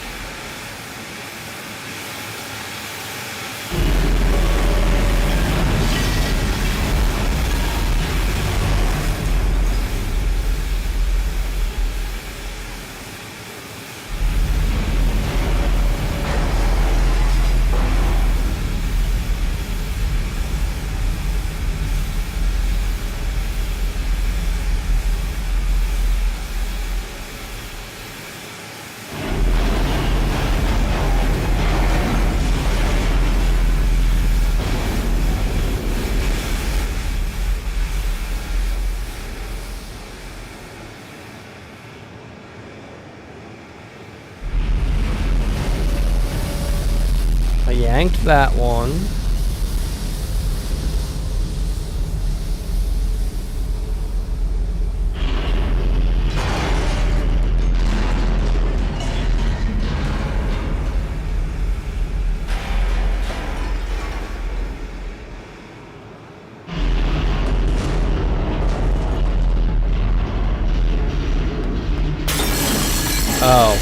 tanked that one. Oh.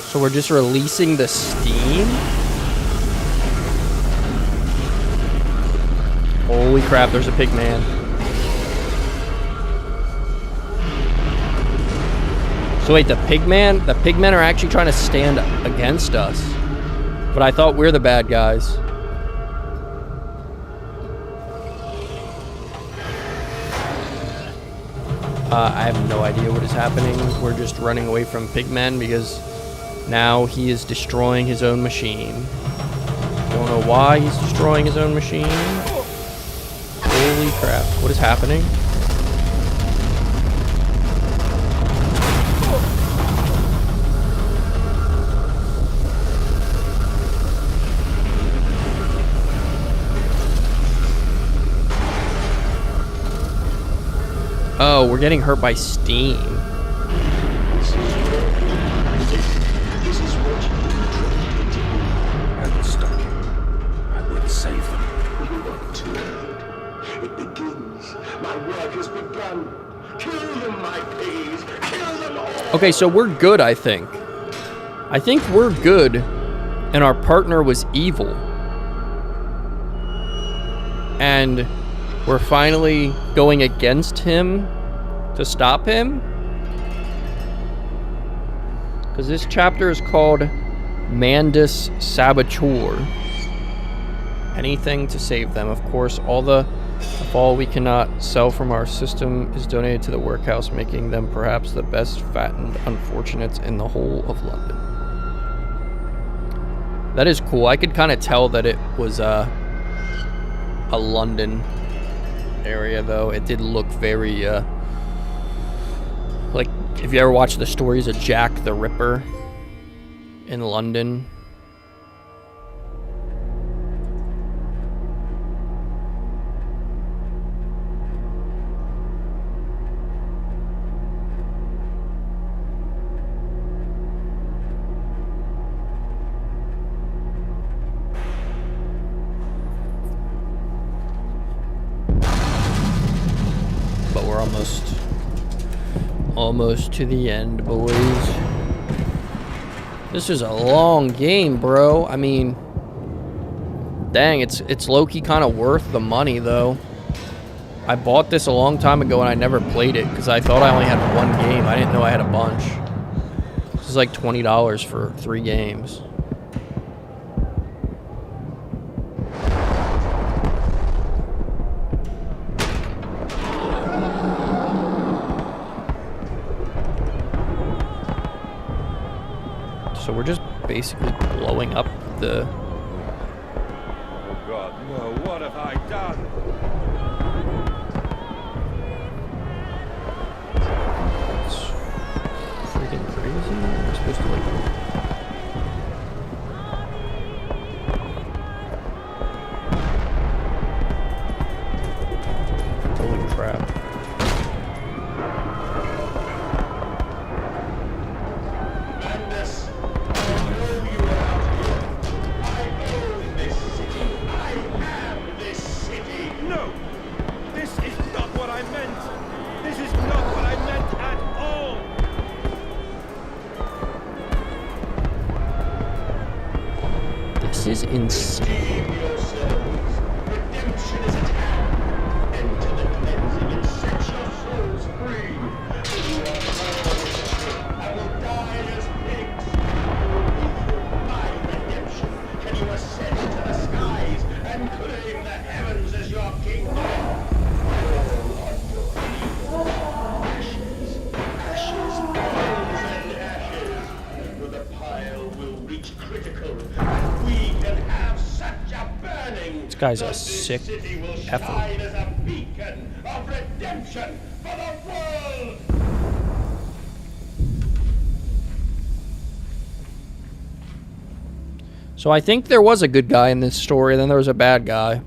So we're just releasing the steam? Holy crap, there's a pig man. So wait, the pigmen are actually trying to stand against us. But I thought we're the bad guys. I have no idea what is happening. We're just running away from pigmen because now he is destroying his own machine. Don't know why he's destroying his own machine. Holy crap. What is happening? Oh, we're getting hurt by steam. This is what you did. I would stop him. I would save them. You are too late. It begins. My work has begun. Kill them, my piggies. Kill them all. Okay, so we're good, I think. I think we're good, and our partner was evil. And we're finally going against him to stop him. Because this chapter is called Mandus Saboteur. Anything to save them. Of course, all we cannot sell from our system is donated to the workhouse, making them perhaps the best fattened unfortunates in the whole of London. That is cool. I could kind of tell that it was a London area, though. It did look very like if you ever watched the stories of Jack the Ripper in London. But we're almost to the end, boys. This is a long game, bro. I mean, dang, it's low-key kind of worth the money, though. I bought this a long time ago and I never played it because I thought I only had one game. I didn't know I had a bunch. This is like $20 for 3 games. So we're just basically blowing up the... Oh God, no, what have I done? It's freaking crazy. We're supposed to like... Holy crap. No! This is not what I meant! This is not what I meant at all! This is insane. Redeem yourselves. Redemption is at hand. Enter the cleansing and set your souls free. You are all I will die as pigs. My redemption. Can you ascend to the skies and claim the heavens as your kingdom? Ashes, bones and ashes. The pile will reach critical. We can have such a burning. This guy's a that this sick city will effer. shine as a beacon of redemption for the world. So I think there was a good guy in this story, then there was a bad guy.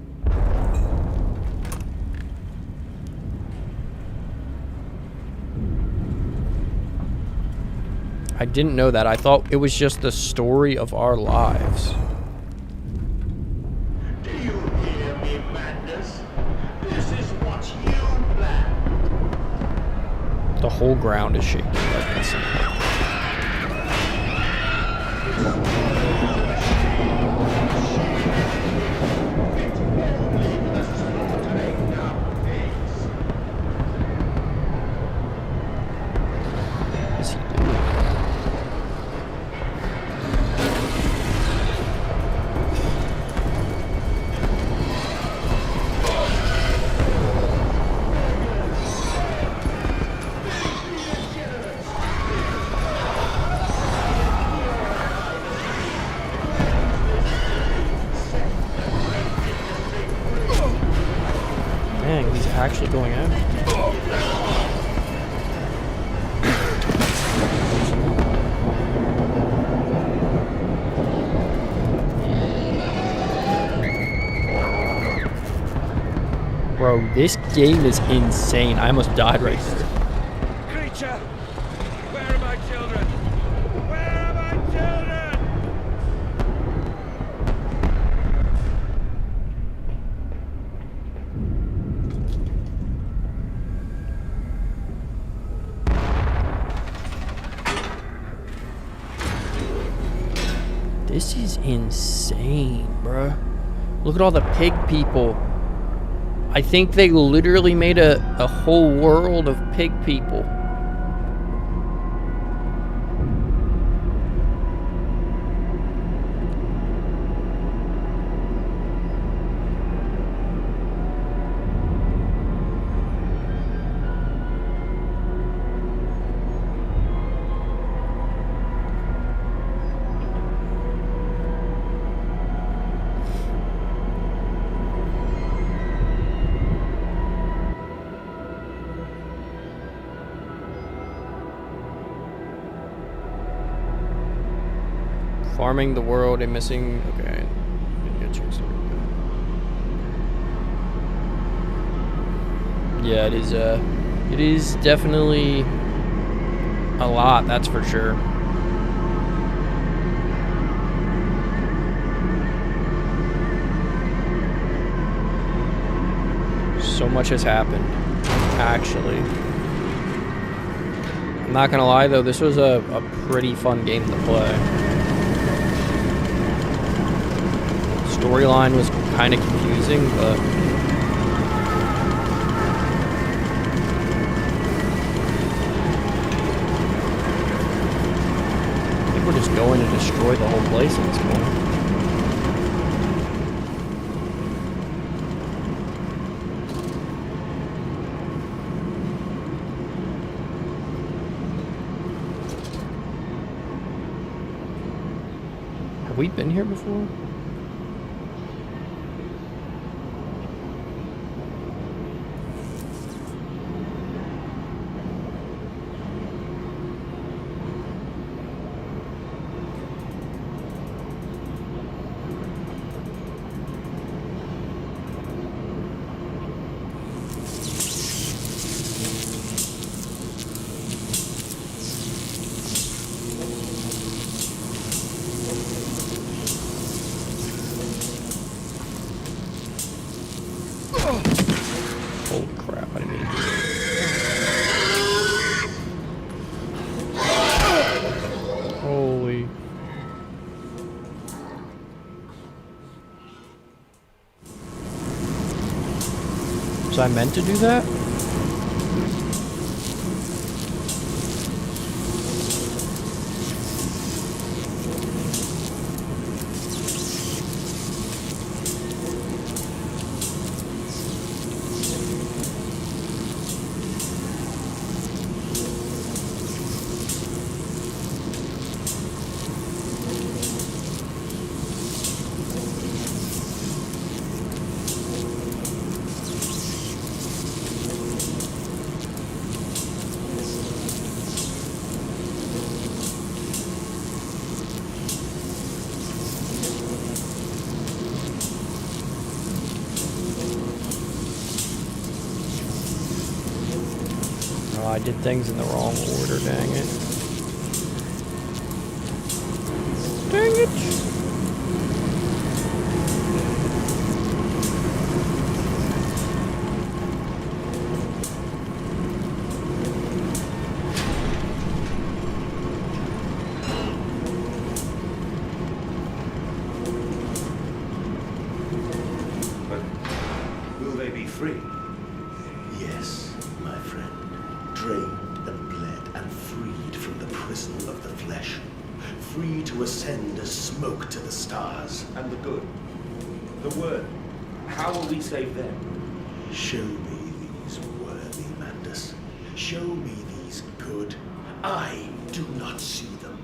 I didn't know that. I thought it was just the story of our lives. Do you hear me, madness? This is what you planned. The whole ground is shaking like this. What is he doing? Dang, he's actually going out. Bro, this game is insane. I almost died right there. Creature! Where are my children? Where are my children? This is insane, bruh. Look at all the pig people. I think they literally made a whole world of pig people. Farming the world and missing. Okay. Yeah, it is. It is definitely a lot. That's for sure. So much has happened. Actually, I'm not gonna lie though. This was a pretty fun game to play. Storyline was kind of confusing, but I think we're just going to destroy the whole place at this point. Have we been here before? Holy crap, I didn't mean to do that. Holy. Was I meant to do that? Oh, I did things in the wrong order, dang it. Dang it! But will they be free? Yes, my friend. Drained and bled and freed from the prison of the flesh. Free to ascend as smoke to the stars. And the good? The word? How will we save them? Show me these worthy, Mandus. Show me these good. I do not see them.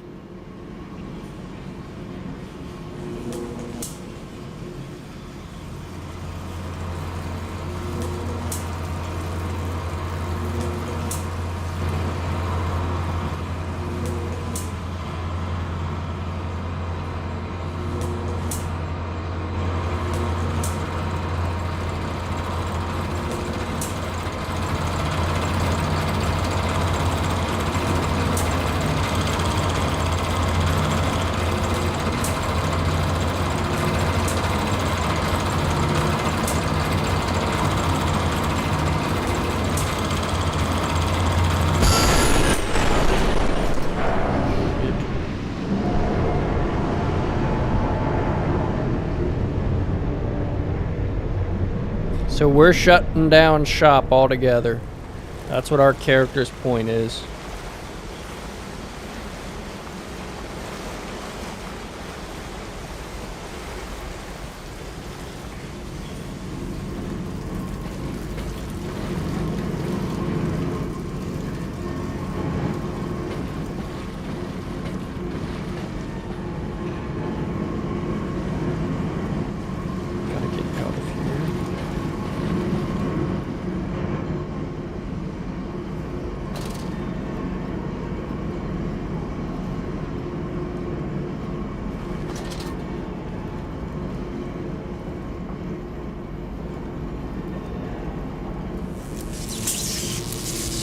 So we're shutting down shop altogether. That's what our character's point is. Gotta get out of here.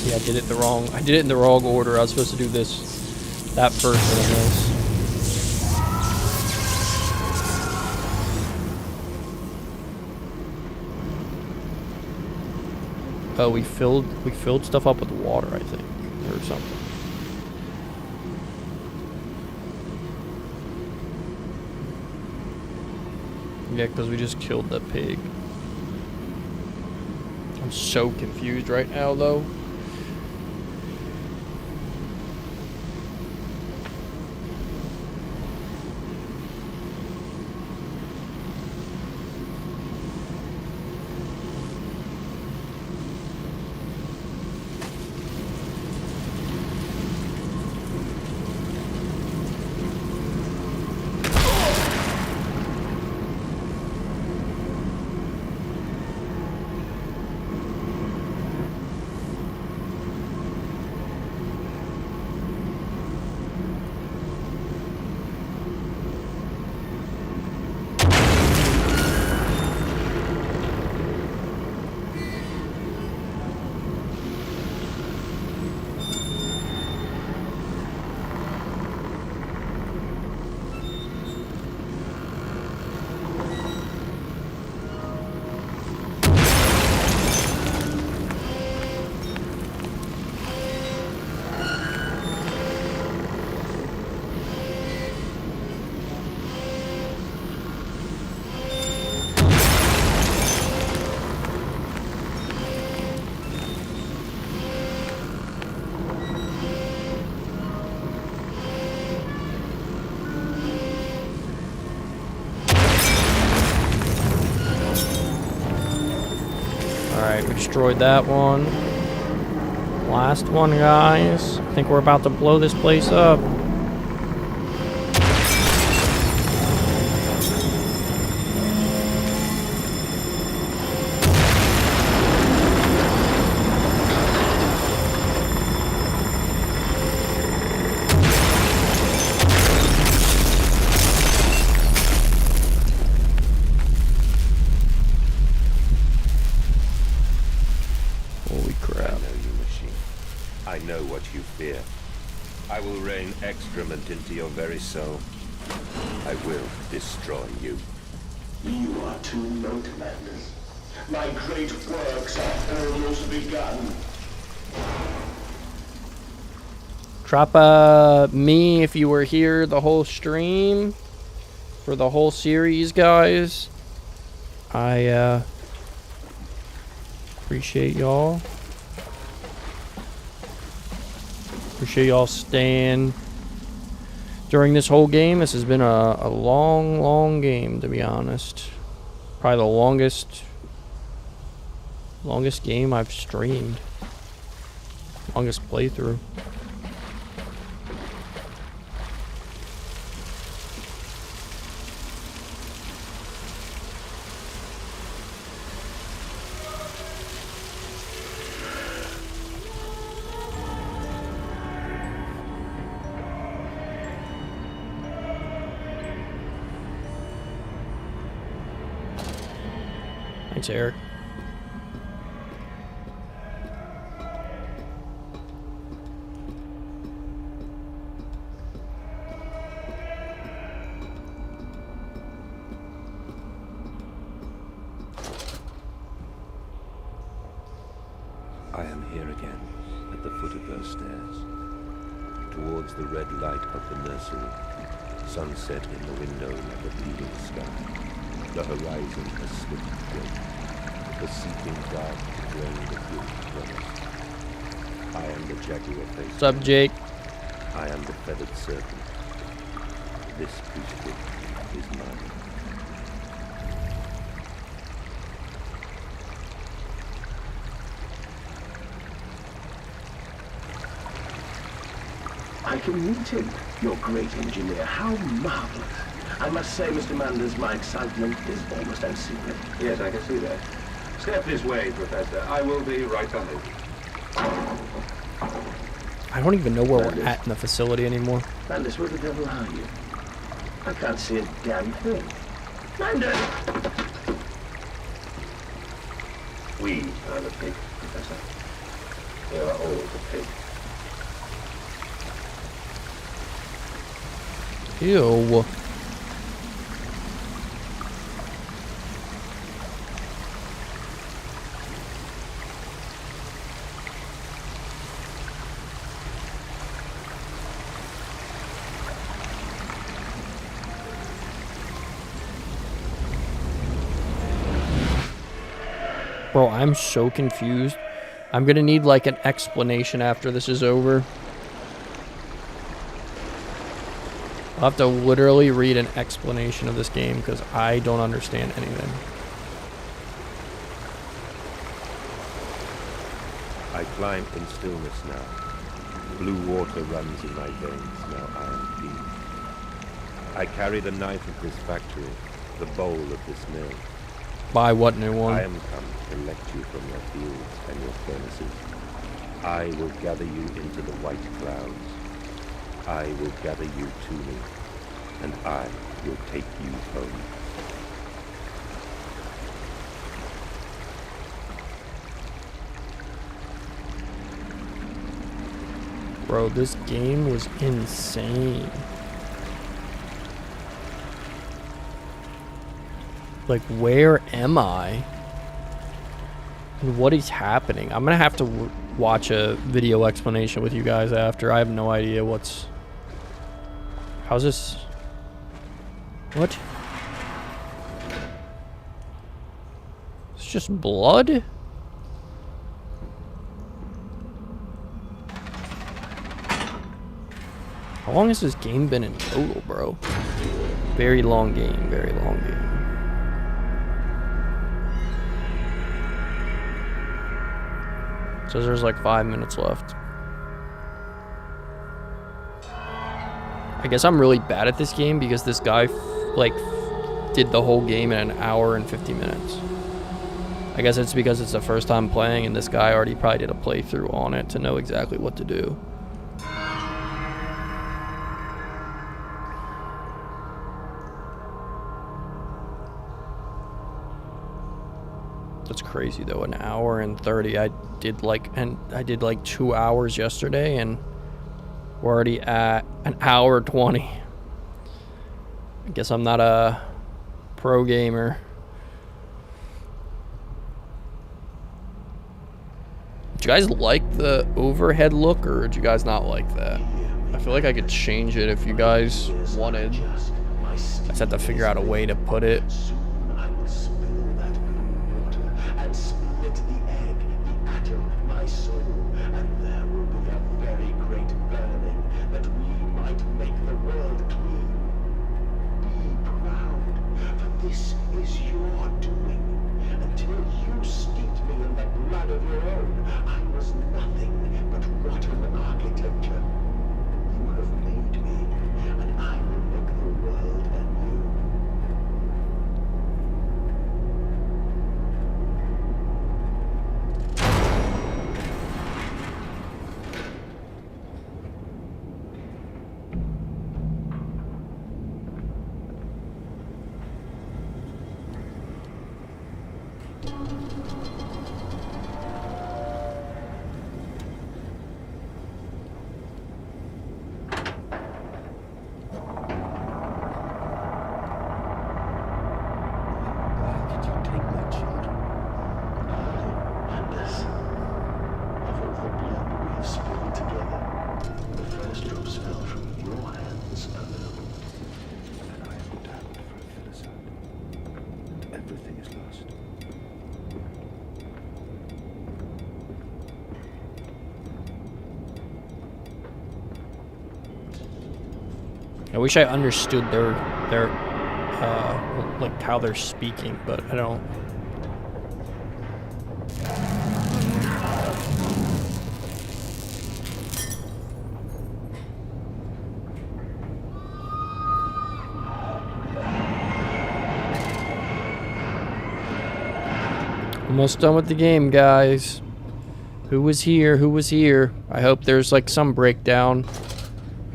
See, I did it in the wrong order. I was supposed to do that first and then this. Oh, we filled stuff up with water, I think, or something. Yeah, because we just killed that pig. I'm so confused right now, though. Alright, we destroyed that one. Last one, guys. I think we're about to blow this place up. Holy crap. I know you, machine. know what you fear. I will rain excrement into your very soul. I will destroy you. You are too late, Mandus. My great works are almost begun. Drop me if you were here the whole stream for the whole series, guys. I appreciate y'all. Appreciate y'all staying during this whole game. This has been a long game, to be honest. Probably the longest game I've streamed. Longest playthrough. Thanks, Eric. I am here again, at the foot of those stairs, towards the red light of the nursery, sunset in the window like a bleeding sky, the horizon a swift flame, the seeping dark to drain the fuel from us. I am the jaguar-faced. What's up, Jake? I am the feathered serpent. This priesthood is mine. I can meet him, your great engineer. How marvelous. I must say, Mr. Manders, my excitement is almost unsecret. Yes, I can see that. Step this way, Professor. I will be right behind you. I don't even know where we're at in the facility anymore. Manders, where the devil are you? I can't see a damn thing. Manders! We are the pig, Professor. We are all the pig. Ew. Bro, I'm so confused. I'm gonna need like an explanation after this is over. I'll have to literally read an explanation of this game because I don't understand anything. I climb in stillness now. Blue water runs in my veins, now I am clean. I carry the knife of this factory, the bowl of this mill. Buy what new one? I am come to collect you from your fields and your furnaces. I will gather you into the white clouds. I will gather you to me, and I will take you home. Bro, this game was insane. Like, where am I? And what is happening? I'm gonna have to watch a video explanation with you guys after. I have no idea what's... How's this? What? It's just blood? How long has this game been in total, bro? Very long game, very long game. Says there's like 5 minutes left. I guess I'm really bad at this game because this guy did the whole game in an hour and 50 minutes. I guess it's because it's the first time playing and this guy already probably did a playthrough on it to know exactly what to do. That's crazy though. An hour and 30. I did like 2 hours yesterday, and we're already at an hour 20. I guess I'm not a pro gamer. Do you guys like the overhead look, or do you guys not like that? I feel like I could change it if you guys wanted. I just have to figure out a way to put it. I will spill that water and split the egg, the atom, my soul, and there will be a very great burning that we might make the world clean. Be proud, for this is your doing. Until you steeped me in the blood of your own, I was nothing but rotten architecture. You have made me, and I will make the world anew. Why did you take my children? Anders, of all the blood we have spilled together, the first drops fell from your hands alone. And I am damned for a filicide. And everything is lost. I wish I understood their like how they're speaking, but I don't. Almost done with the game, guys. Who was here? Who was here? I hope there's like some breakdown.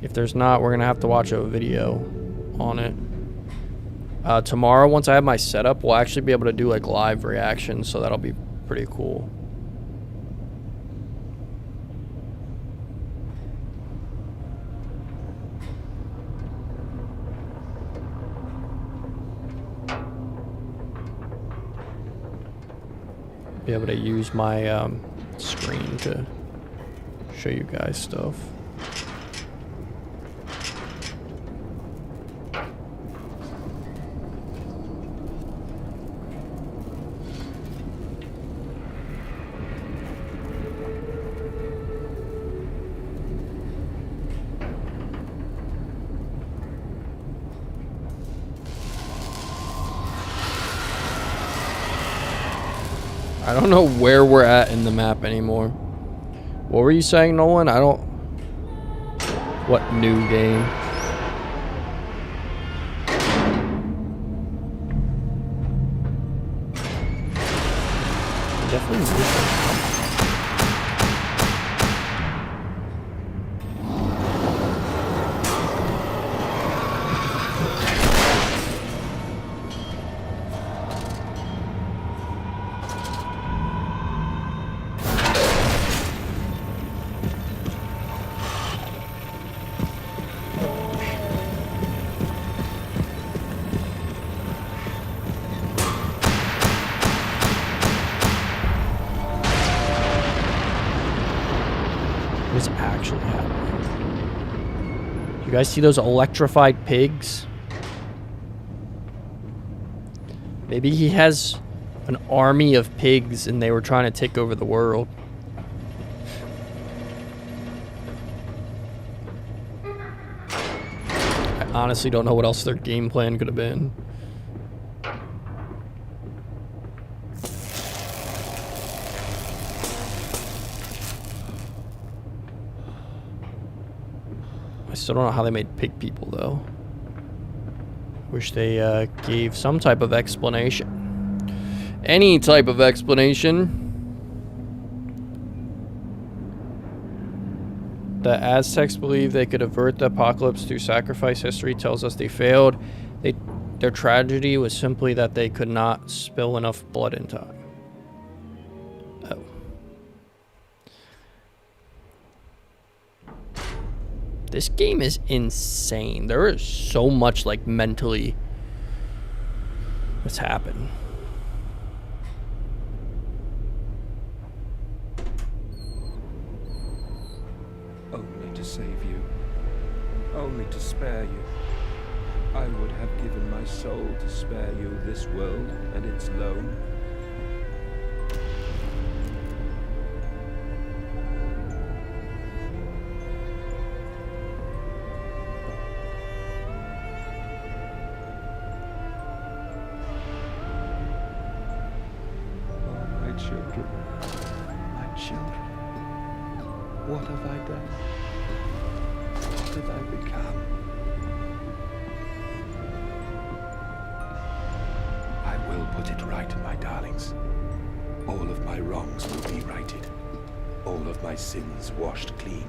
If there's not, we're gonna have to watch a video on it. Tomorrow, once I have my setup, we'll actually be able to do like live reactions, so that'll be pretty cool. Be able to use my screen to show you guys stuff. I don't know where we're at in the map anymore. What were you saying, Nolan? I don't... What new game? Definitely different. What is actually happening? You guys see those electrified pigs? Maybe he has an army of pigs and they were trying to take over the world. I honestly don't know what else their game plan could have been. I still don't know how they made pig people, though. Wish they gave some type of explanation. Any type of explanation. The Aztecs believed they could avert the apocalypse through sacrifice. History tells us they failed. Their tragedy was simply that they could not spill enough blood in time. This game is insane. There is so much, like, mentally that's happened. Only to save you. Only to spare you. I would have given my soul to spare you this world and its loan. Oh, my children. My children. What have I done? What have I become? I will put it right, my darlings. All of my wrongs will be righted. All of my sins washed clean.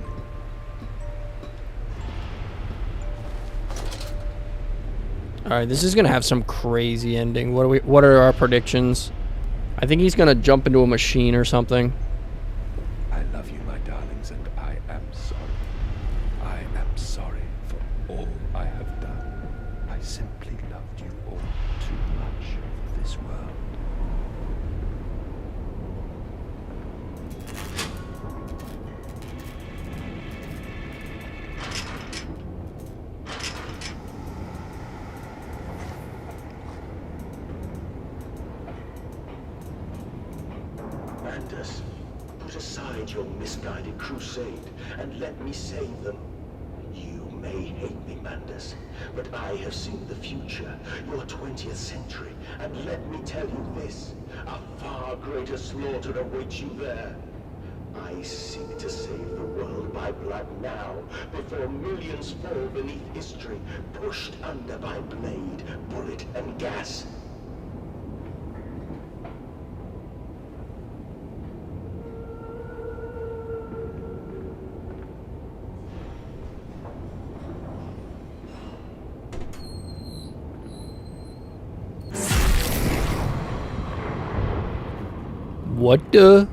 All right, this is gonna have some crazy ending. What are our predictions? I think he's gonna jump into a machine or something. I love you, my darlings, and I am sorry. I am sorry for all I have done. I simply loved you all too much for this world. Mandus, put aside your misguided crusade and let me save them. You may hate me, Mandus, but I have seen the future, your 20th century, and let me tell you this, a far greater slaughter awaits you there. I seek to save the world by blood now, before millions fall beneath history, pushed under by blade, bullet, and gas. What the?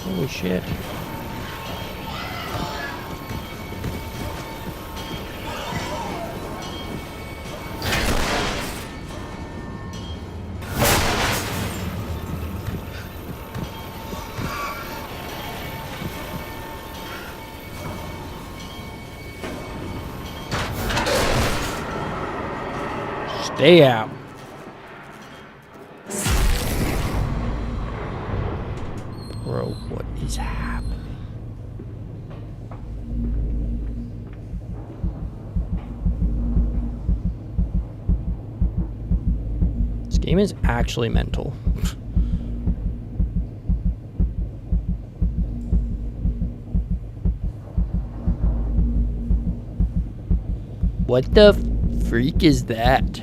Holy shit. Stay out. Bro, what is happening? This game is actually mental. What the freak is that?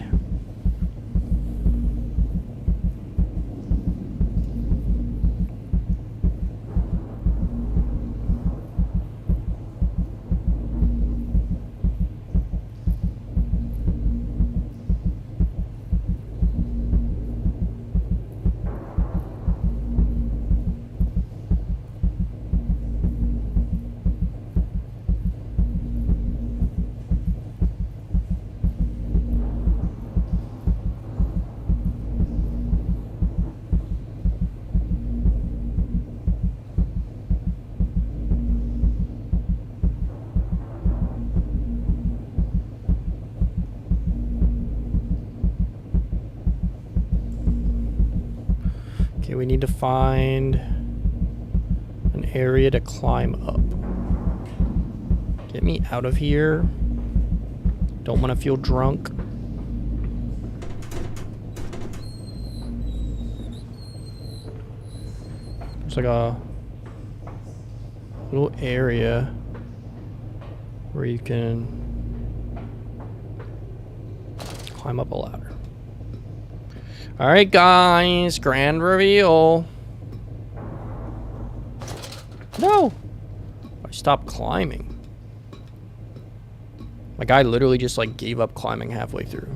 Okay, we need to find an area to climb up. Get me out of here. Don't want to feel drunk. There's like a little area where you can climb up a ladder. All right, guys, grand reveal. No! I stopped climbing. My guy literally just like gave up climbing halfway through.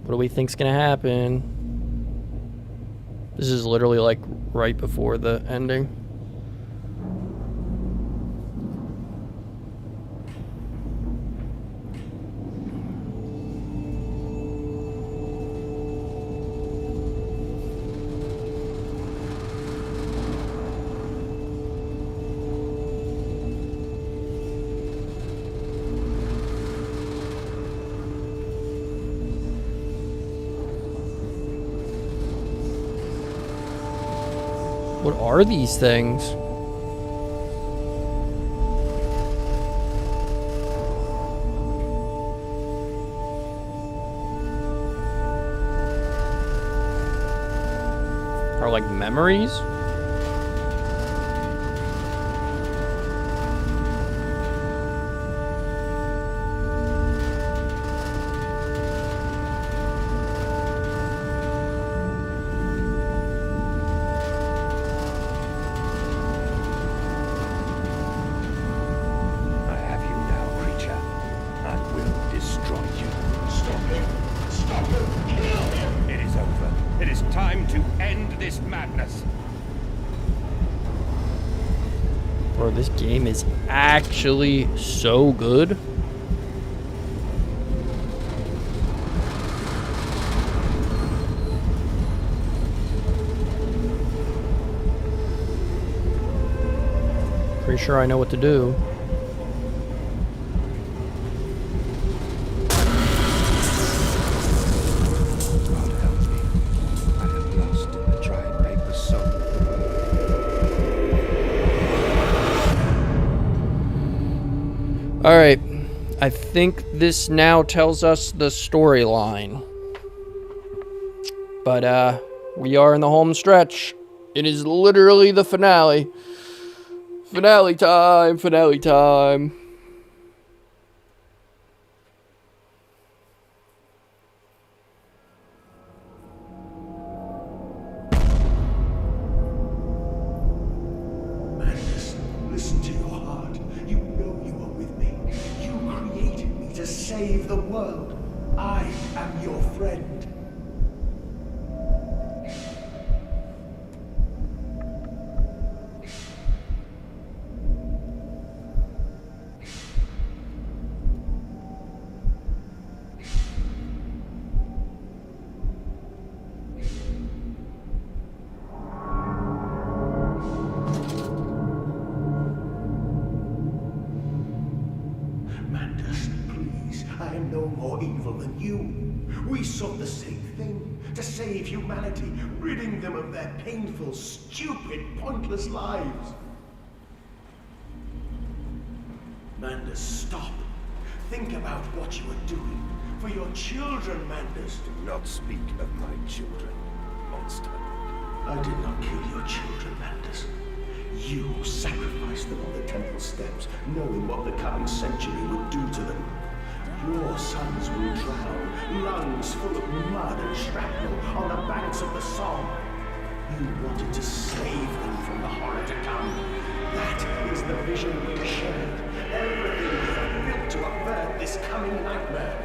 What do we think's gonna happen? This is literally like right before the ending. What are these things? Are like memories? I have you now, creature. I will destroy you. Stop him! Stop him! Kill him! It is over. It is time to end this madness. Bro, this game is actually so good. Pretty sure I know what to do. God help me. I have lost in the giant paper soul. Alright, I think this now tells us the storyline. But, we are in the home stretch. It is literally the finale. Finale time, finale time. Madness, listen to your heart. You know you are with me. You created me to save the world. I am your friend. Mandus, please, I am no more evil than you. We sought the same thing, to save humanity, ridding them of their painful, stupid, pointless lives. Mandus, stop. Think about what you are doing. For your children, Mandus. Do not speak of my children, monster. I did not kill your children, Mandus. You sacrificed them on the temple steps, knowing what the coming century would do to them. Your sons will drown, lungs full of mud and shrapnel, on the banks of the Somme. You wanted to save them from the horror to come. That is the vision we shared. Everything we have built to avert this coming nightmare.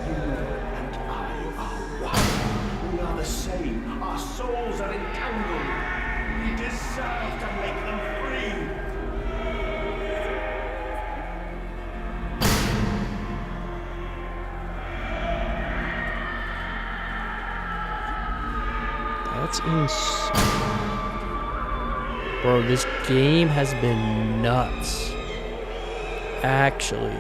You and I are one. We are the same. Our souls are entangled. We deserve to make them free. That's insane. Bro, this game has been nuts. Actually.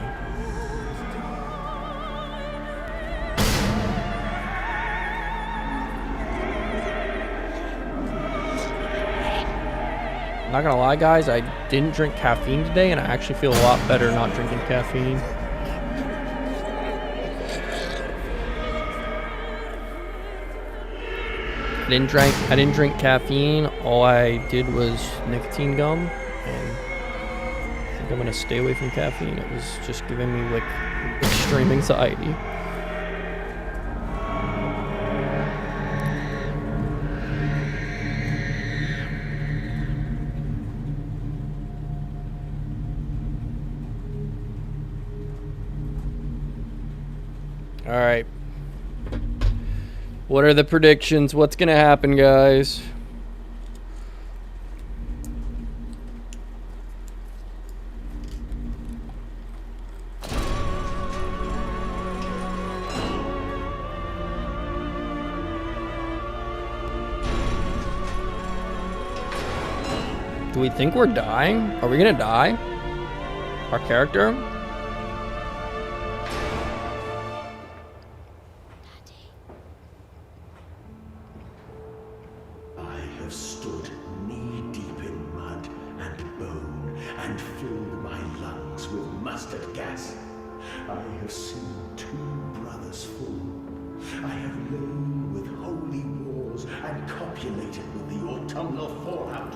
Not gonna lie, guys, I didn't drink caffeine today, and I actually feel a lot better not drinking caffeine. I didn't drink caffeine. All I did was nicotine gum, and think I'm gonna stay away from caffeine. It was just giving me like extreme anxiety. All right. What are the predictions? What's gonna happen, guys? Do we think we're dying? Are we gonna die? Our character? I have stood knee-deep in mud and bone and filled my lungs with mustard gas. I have seen 2 brothers fall. I have lain with holy wars and copulated with the autumnal fallout.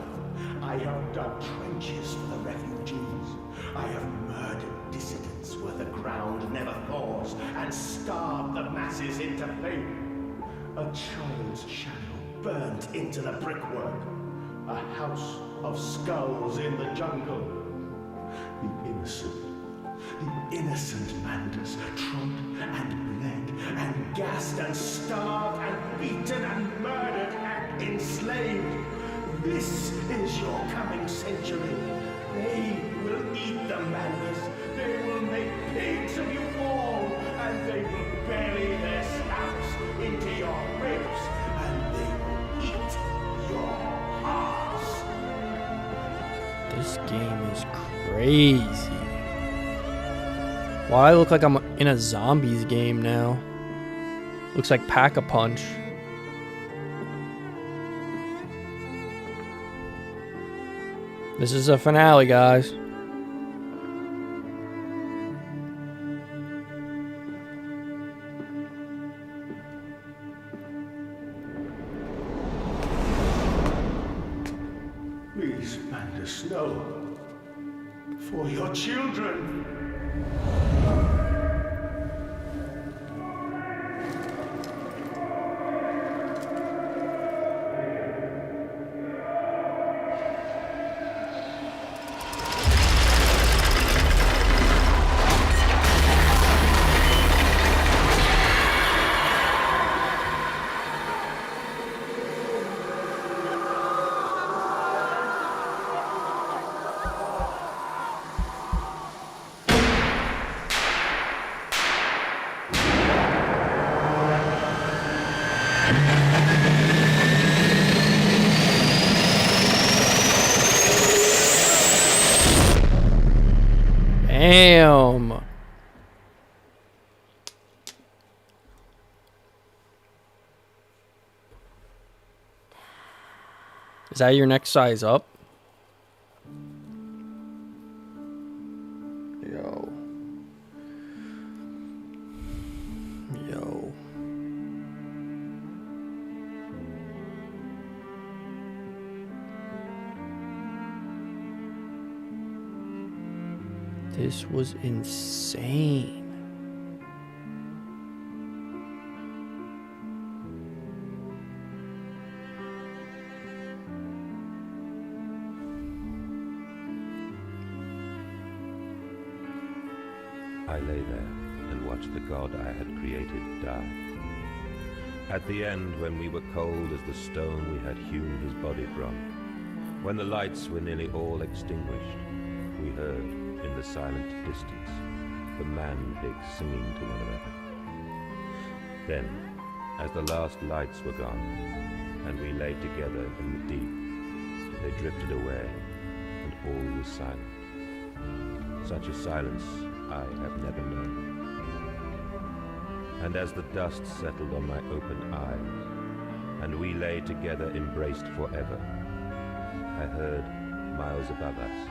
I have dug trenches for the refugees. I have murdered dissidents where the ground never thaws and starved the masses into flame. A child's shadow burnt into the brickwork. A house of skulls in the jungle. The innocent Manders trod and bled and gassed and starved and beaten and murdered and enslaved. This is your coming century. They will eat the Manders. They will make pigs of you all, and they will bury their snouts into your ribs, and they will eat your hearts. This game is crazy. Why I look like I'm in a zombies game now? Looks like Pack-a-Punch. This is a finale, guys. Please, Manders, no. For your children. Damn. Is that your next size up? Yo. Yo. This was insane. I lay there and watched the god I had created die. At the end, when we were cold as the stone we had hewn his body from, when the lights were nearly all extinguished, we heard, in the silent distance, the man-pigs singing to one another. Then, as the last lights were gone, and we lay together in the deep, they drifted away, and all was silent. Such a silence I have never known. And as the dust settled on my open eyes, and we lay together embraced forever, I heard, miles above us,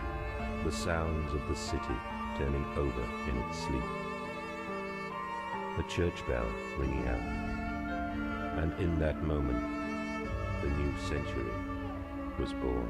the sounds of the city turning over in its sleep. A church bell ringing out, and in that moment, the new century was born.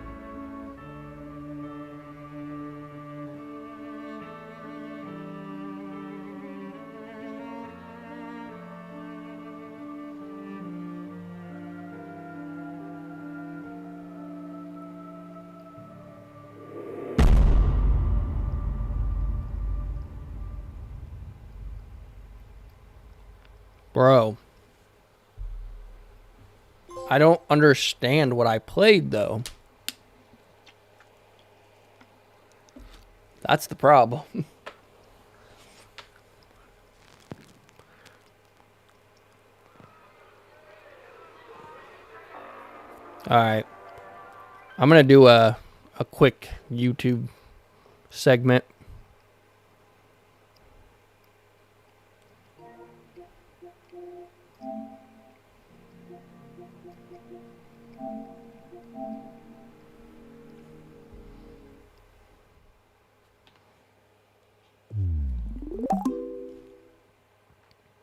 Bro. I don't understand what I played, though. That's the problem. Alright. I'm going to do a quick YouTube segment.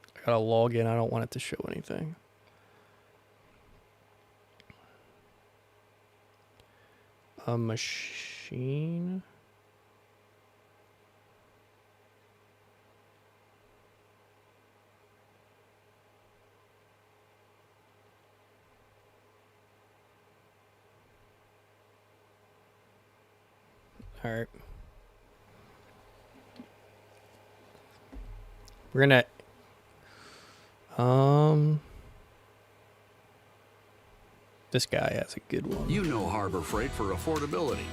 I gotta log in. I don't want it to show anything. A machine. All right. We're gonna this guy has a good one. You know Harbor Freight for affordability,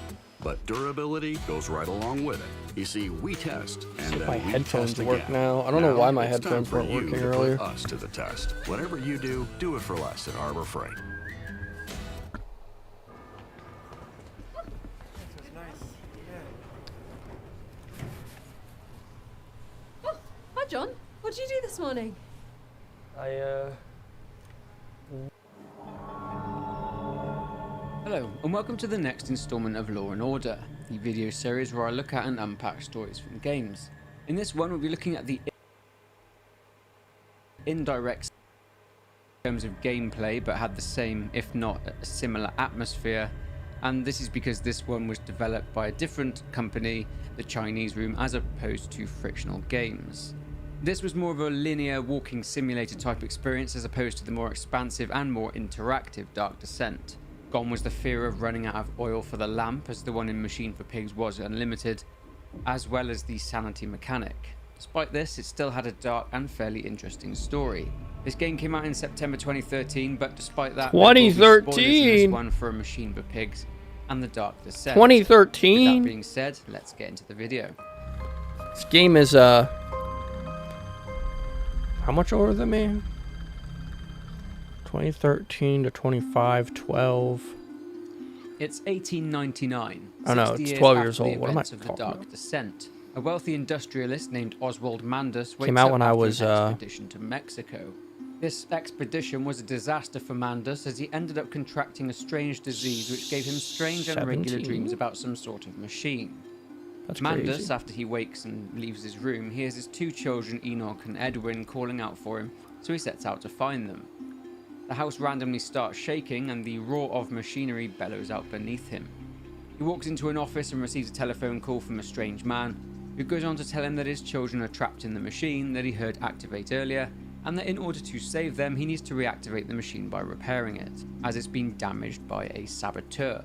but durability goes right along with it. You see, we test, and My then we headphones test work again. now. I don't know why my it's time headphones for weren't you working to earlier. Put us to the test. Whatever you do, do it for less at Harbor Freight. Oh, hi John. What did you do this morning? Hello, and welcome to the next installment of Law & Order, the video series where I look at and unpack stories from games. In this one, we'll be looking at the indirect in terms of gameplay, but had the same, if not a similar atmosphere. And this is because this one was developed by a different company, the Chinese Room, as opposed to Frictional Games. This was more of a linear walking simulator type experience as opposed to the more expansive and more interactive Dark Descent. Gone was the fear of running out of oil for the lamp, as the one in Machine for Pigs was unlimited, as well as the sanity mechanic. Despite this, it still had a dark and fairly interesting story. This game came out in September 2013, but despite that, there will be spoilers in this one for Machine for Pigs and the Dark Descent. 2013. With that being said, let's get into the video. This game is how much older than me? 2013 to 2512. It's 1899. Oh no, 60 it's years 12 after years the old. What am I events of the talking Dark about? Descent. A wealthy industrialist named Oswald Mandus Came wakes out up when I after was, an expedition to Mexico. This expedition was a disaster for Mandus as he ended up contracting a strange disease which gave him strange and irregular 17? dreams about some sort of machine. That's Mandus, crazy. after he wakes and leaves his room, hears his two children, Enoch and Edwin, calling out for him, so he sets out to find them. The house randomly starts shaking and the roar of machinery bellows out beneath him. He walks into an office and receives a telephone call from a strange man, who goes on to tell him that his children are trapped in the machine that he heard activate earlier, and that in order to save them, he needs to reactivate the machine by repairing it, as it's been damaged by a saboteur.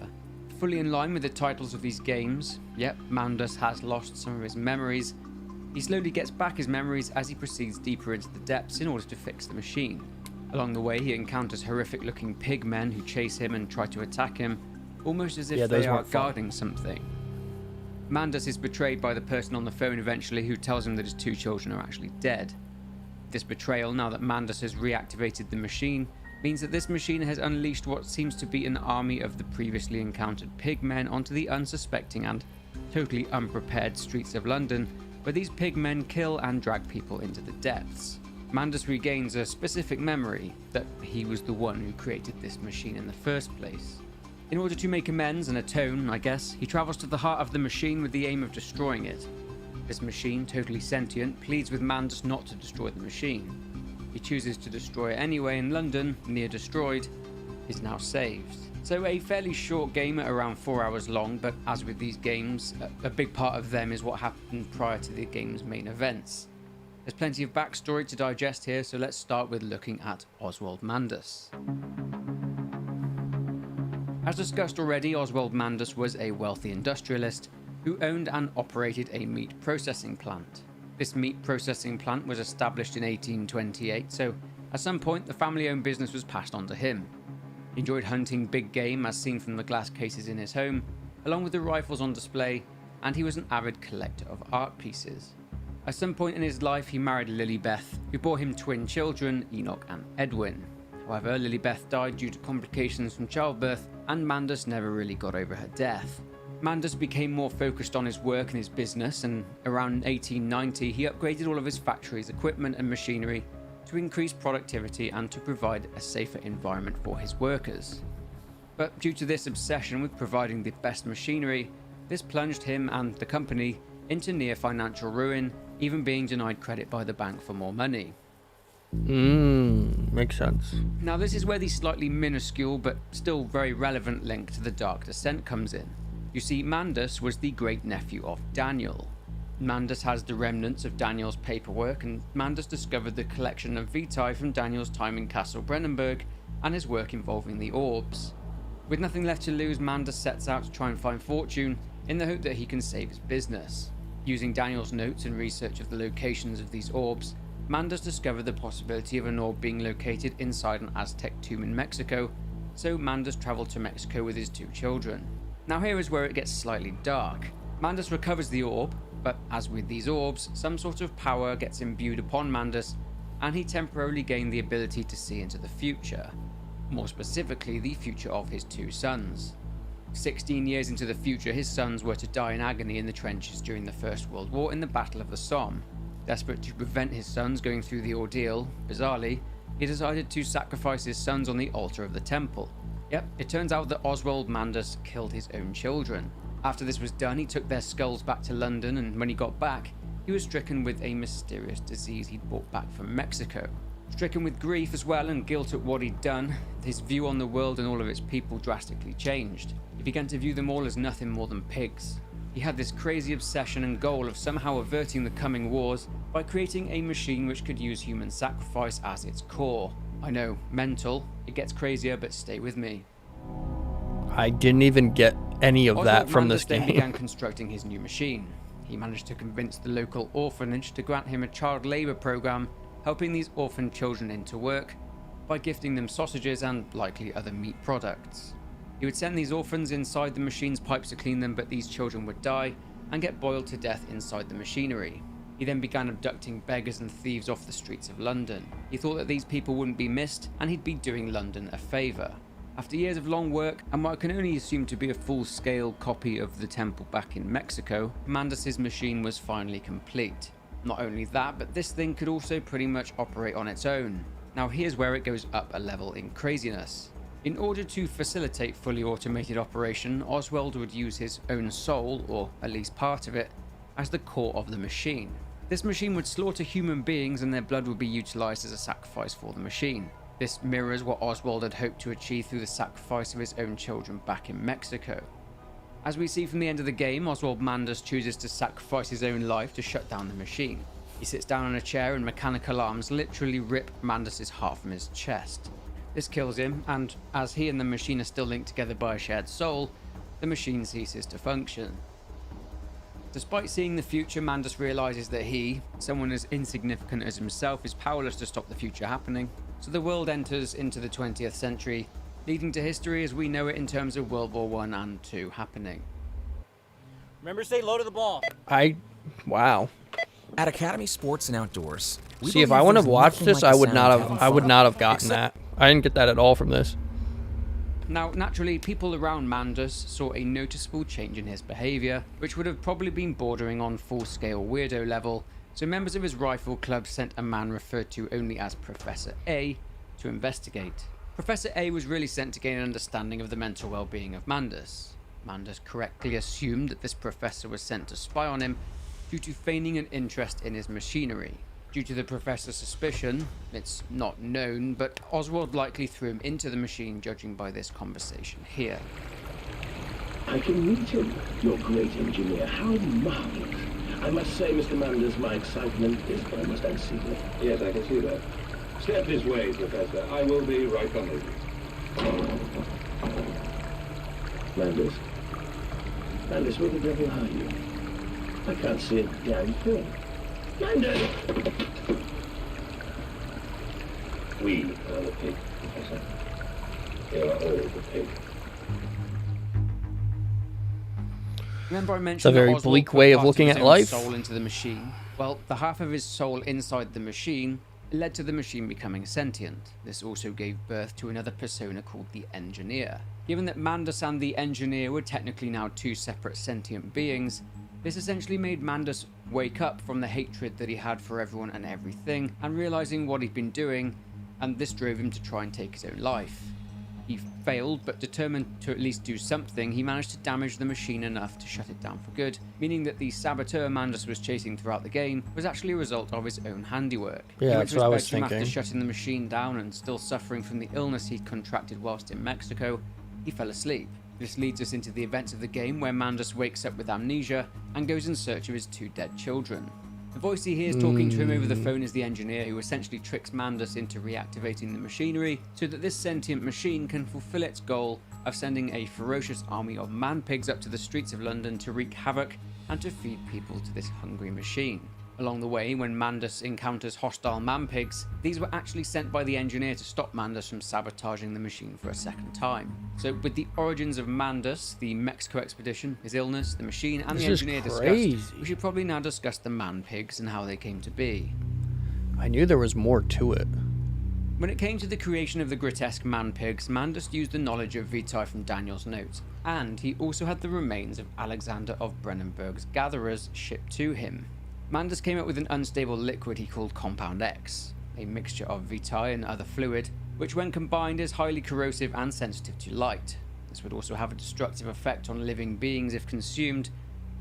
Fully in line with the titles of these games, yep, Mandus has lost some of his memories. He slowly gets back his memories as he proceeds deeper into the depths in order to fix the machine. Along the way, he encounters horrific-looking pig men who chase him and try to attack him, almost as if those they are weren't fun. guarding something. Mandus is betrayed by the person on the phone eventually, who tells him that his two children are actually dead. This betrayal, now that Mandus has reactivated the machine, means that this machine has unleashed what seems to be an army of the previously encountered pig men onto the unsuspecting and totally unprepared streets of London, where these pig men kill and drag people into the depths. Mandus regains a specific memory that he was the one who created this machine in the first place. In order to make amends and atone, I guess, he travels to the heart of the machine with the aim of destroying it. This machine, totally sentient, pleads with Mandus not to destroy the machine. He chooses to destroy it anyway, and London, near destroyed, is now saved. So a fairly short game at around 4 hours long, but as with these games, a big part of them is what happened prior to the game's main events. There's plenty of backstory to digest here, so let's start with looking at Oswald Mandus. As discussed already, Oswald Mandus was a wealthy industrialist who owned and operated a meat processing plant. This meat processing plant was established in 1828, so At some point, the family-owned business was passed on to him. He enjoyed hunting big game as seen from the glass cases in his home, along with the rifles on display, and he was an avid collector of art pieces. At some point in his life, he married Lilybeth, who bore him twin children, Enoch and Edwin. However, Lilybeth died due to complications from childbirth, and Mandus never really got over her death. Mandus became more focused on his work and his business, and around 1890 he upgraded all of his factory's equipment and machinery to increase productivity and to provide a safer environment for his workers. But due to this obsession with providing the best machinery, this plunged him and the company into near financial ruin, even being denied credit by the bank for more money. Makes sense. Now this is where the slightly minuscule but still very relevant link to the Dark Descent comes in. You see, Mandus was the great-nephew of Daniel. Mandus has the remnants of Daniel's paperwork, and Mandus discovered the collection of vitae from Daniel's time in Castle Brennenburg and his work involving the orbs. With nothing left to lose, Mandus sets out to try and find fortune in the hope that he can save his business. Using Daniel's notes and research of the locations of these orbs, Mandus discovered the possibility of an orb being located inside an Aztec tomb in Mexico, so Mandus travelled to Mexico with his 2 children. Now here is where it gets slightly dark. Mandus recovers the orb, but as with these orbs, some sort of power gets imbued upon Mandus, and he temporarily gained the ability to see into the future. More specifically, the future of his 2 sons. 16 years into the future, his sons were to die in agony in the trenches during the First World War in the Battle of the Somme. Desperate to prevent his sons going through the ordeal, bizarrely, he decided to sacrifice his sons on the altar of the temple. Yep, it turns out that Oswald Mandus killed his own children. After this was done, he took their skulls back to London, and when he got back, he was stricken with a mysterious disease he'd brought back from Mexico. Stricken with grief as well and guilt at what he'd done, his view on the world and all of its people drastically changed. He began to view them all as nothing more than pigs. He had this crazy obsession and goal of somehow averting the coming wars by creating a machine which could use human sacrifice as its core. I know, mental, it gets crazier, but stay with me. I didn't even get any of that Oswald from Mandus this then game. began constructing his new machine. He managed to convince the local orphanage to grant him a child labour program, helping these orphan children into work by gifting them sausages and likely other meat products. He would send these orphans inside the machine's pipes to clean them, but these children would die and get boiled to death inside the machinery. He then began abducting beggars and thieves off the streets of London. He thought that these people wouldn't be missed and he'd be doing London a favour. After years of long work and what I can only assume to be a full-scale copy of the temple back in Mexico, Mandus's machine was finally complete. Not only that, but this thing could also pretty much operate on its own. Now here's where it goes up a level in craziness. In order to facilitate fully automated operation, Oswald would use his own soul, or at least part of it, as the core of the machine. This machine would slaughter human beings and their blood would be utilised as a sacrifice for the machine. This mirrors what Oswald had hoped to achieve through the sacrifice of his own children back in Mexico. As we see from the end of the game, Oswald Mandus chooses to sacrifice his own life to shut down the machine. He sits down on a chair and mechanical arms literally rip Mandus's heart from his chest. This kills him, and as he and the machine are still linked together by a shared soul, the machine ceases to function. Despite seeing the future, Mandus realizes that he, someone as insignificant as himself, is powerless to stop the future happening. So the world enters into the 20th century, leading to history as we know it in terms of World War I and II happening. Remember to stay low to the ball. Wow. At Academy Sports and Outdoors. See, if I wouldn't have watched this, I would not have gotten that. I didn't get that at all from this. Now, naturally, people around Mandus saw a noticeable change in his behaviour, which would have probably been bordering on full-scale weirdo level, so members of his rifle club sent a man referred to only as Professor A to investigate. Professor A was really sent to gain an understanding of the mental well-being of Mandus. Mandus correctly assumed that this professor was sent to spy on him due to feigning an interest in his machinery. Due to the professor's suspicion, it's not known, but Oswald likely threw him into the machine, judging by this conversation here. I can meet him, your great engineer. How marvelous. I must say, Mr. Mandus, my excitement is almost unseemly. Yes, I can see that. Step this way, Professor. I will be right on you. Mandus? Mandus, where the devil are you? I can't see a damn thing. Mandus! We are the pig, Professor. They are all the pig. Remember I mentioned It's a very that Oswald bleak put way of part looking his at own life. soul into the machine. Well, the half of his soul inside the machine led to the machine becoming sentient. This also gave birth to another persona called the Engineer. Given that Mandus and the Engineer were technically now two separate sentient beings, this essentially made Mandus wake up from the hatred that he had for everyone and everything, and realizing what he'd been doing, and this drove him to try and take his own life. He failed, but determined to at least do something, he managed to damage the machine enough to shut it down for good, meaning that the saboteur Mandus was chasing throughout the game was actually a result of his own handiwork. Yeah, He went that's to his what I was bedroom after thinking. shutting the machine down and still suffering from the illness he'd contracted whilst in Mexico, he fell asleep. This leads us into the events of the game where Mandus wakes up with amnesia and goes in search of his two dead children. The voice he hears talking to him over the phone is the Engineer, who essentially tricks Mandus into reactivating the machinery so that this sentient machine can fulfill its goal of sending a ferocious army of man-pigs up to the streets of London to wreak havoc and to feed people to this hungry machine. Along the way, when Mandus encounters hostile man-pigs, these were actually sent by the Engineer to stop Mandus from sabotaging the machine for a second time. So with the origins of Mandus, the Mexico expedition, his illness, the machine, and the Engineer discussed, we should probably now discuss the man-pigs and how they came to be. I knew there was more to it. When it came to the creation of the grotesque man-pigs, Mandus used the knowledge of Vitae from Daniel's notes, and he also had the remains of Alexander of Brennenburg's gatherers shipped to him. Mandus came up with an unstable liquid he called Compound X, a mixture of Vitae and other fluid, which when combined is highly corrosive and sensitive to light. This would also have a destructive effect on living beings if consumed,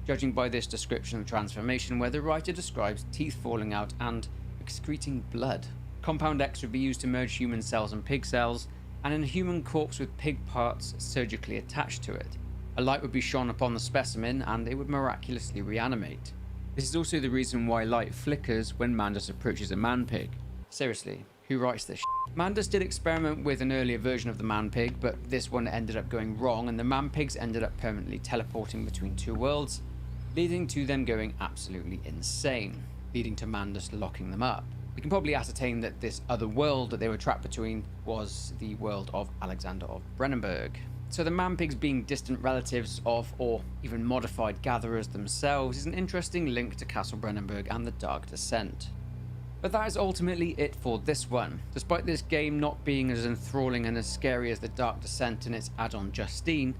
judging by this description of transformation where the writer describes teeth falling out and excreting blood. Compound X would be used to merge human cells and pig cells, and in a human corpse with pig parts surgically attached to it. A light would be shone upon the specimen and it would miraculously reanimate. This is also the reason why light flickers when Mandus approaches a man-pig. Seriously, who writes this shit? Mandus did experiment with an earlier version of the man-pig, but this one ended up going wrong and the man-pigs ended up permanently teleporting between two worlds, leading to them going absolutely insane, leading to Mandus locking them up. We can probably ascertain that this other world that they were trapped between was the world of Alexander of Brennenburg. So the man-pigs being distant relatives of, or even modified gatherers themselves, is an interesting link to Castle Brennenburg and the Dark Descent. But that is ultimately it for this one. Despite this game not being as enthralling and as scary as the Dark Descent and its add-on Justine,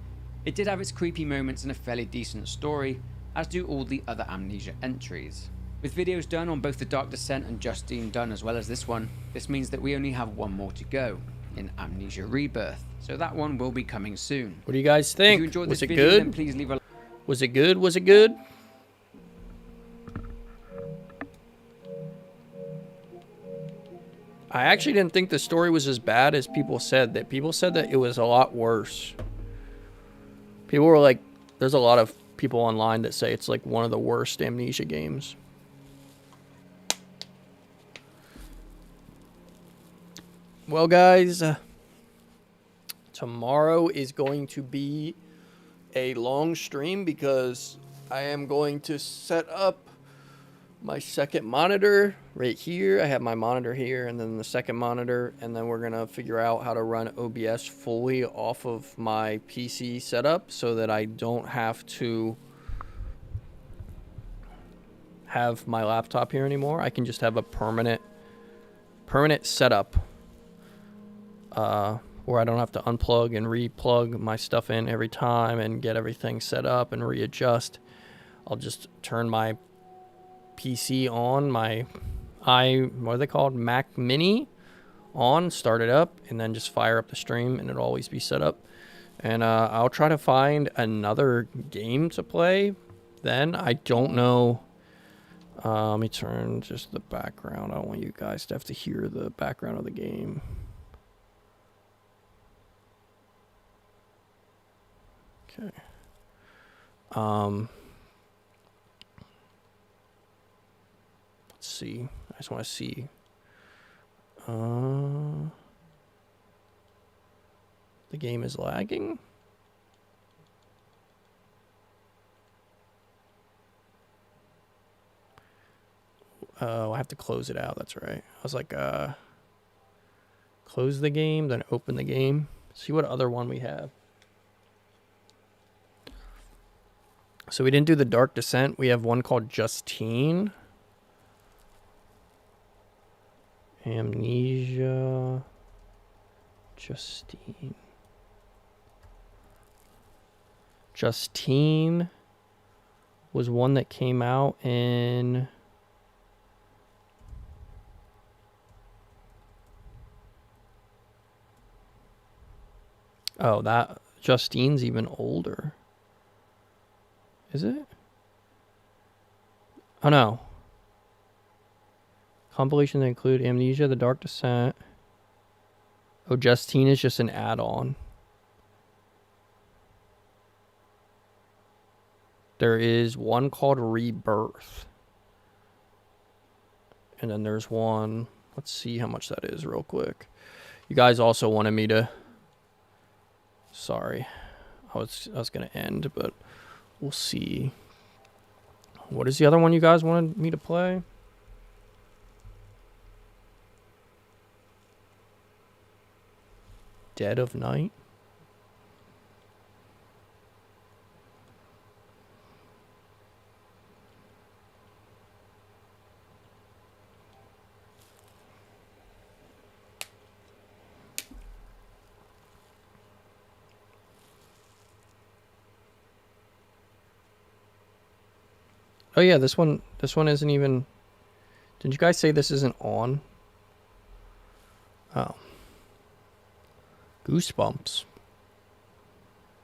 it did have its creepy moments and a fairly decent story, as do all the other Amnesia entries. With videos done on both the Dark Descent and Justine done as well as this one, this means that we only have one more to go, in Amnesia Rebirth. So that one will be coming soon. What do you guys think? If you enjoyed Was this it video, good? then please leave a... Was it good? Was it good? I actually didn't think the story was as bad as people said. That people said that it was a lot worse. People were like, there's a lot of people online that say it's like one of the worst Amnesia games. Well, guys, tomorrow is going to be a long stream because I am going to set up my second monitor right here. I have my monitor here and then the second monitor, and then we're gonna figure out how to run OBS fully off of my PC setup so that I don't have to have my laptop here anymore. I can just have a permanent setup where I don't have to unplug and replug my stuff in every time and get everything set up and readjust. I'll just turn my PC on, my what are they called, Mac Mini on, start it up, and then just fire up the stream and it'll always be set up. And I'll try to find another game to play then. I don't know. Let me turn just the background. I don't want you guys to have to hear the background of the game. Okay. Let's see. I just want to see. The game is lagging. Oh, I have to close it out. That's right. I was like, Close the game, then open the game. See what other one we have. So we didn't do the Dark Descent. We have one called Justine. Amnesia. Justine. Justine was one that came out in... Oh, that Justine's even older. Is it? Oh, no. Compilations include Amnesia, The Dark Descent. Oh, Justine is just an add-on. There is one called Rebirth. And then there's one... Let's see how much that is real quick. You guys also wanted me to... Sorry. I was going to end, but we'll see. What is the other one you guys wanted me to play? Dead of Night? Oh yeah, this one isn't even... Did you guys say this isn't on? Oh. Goosebumps.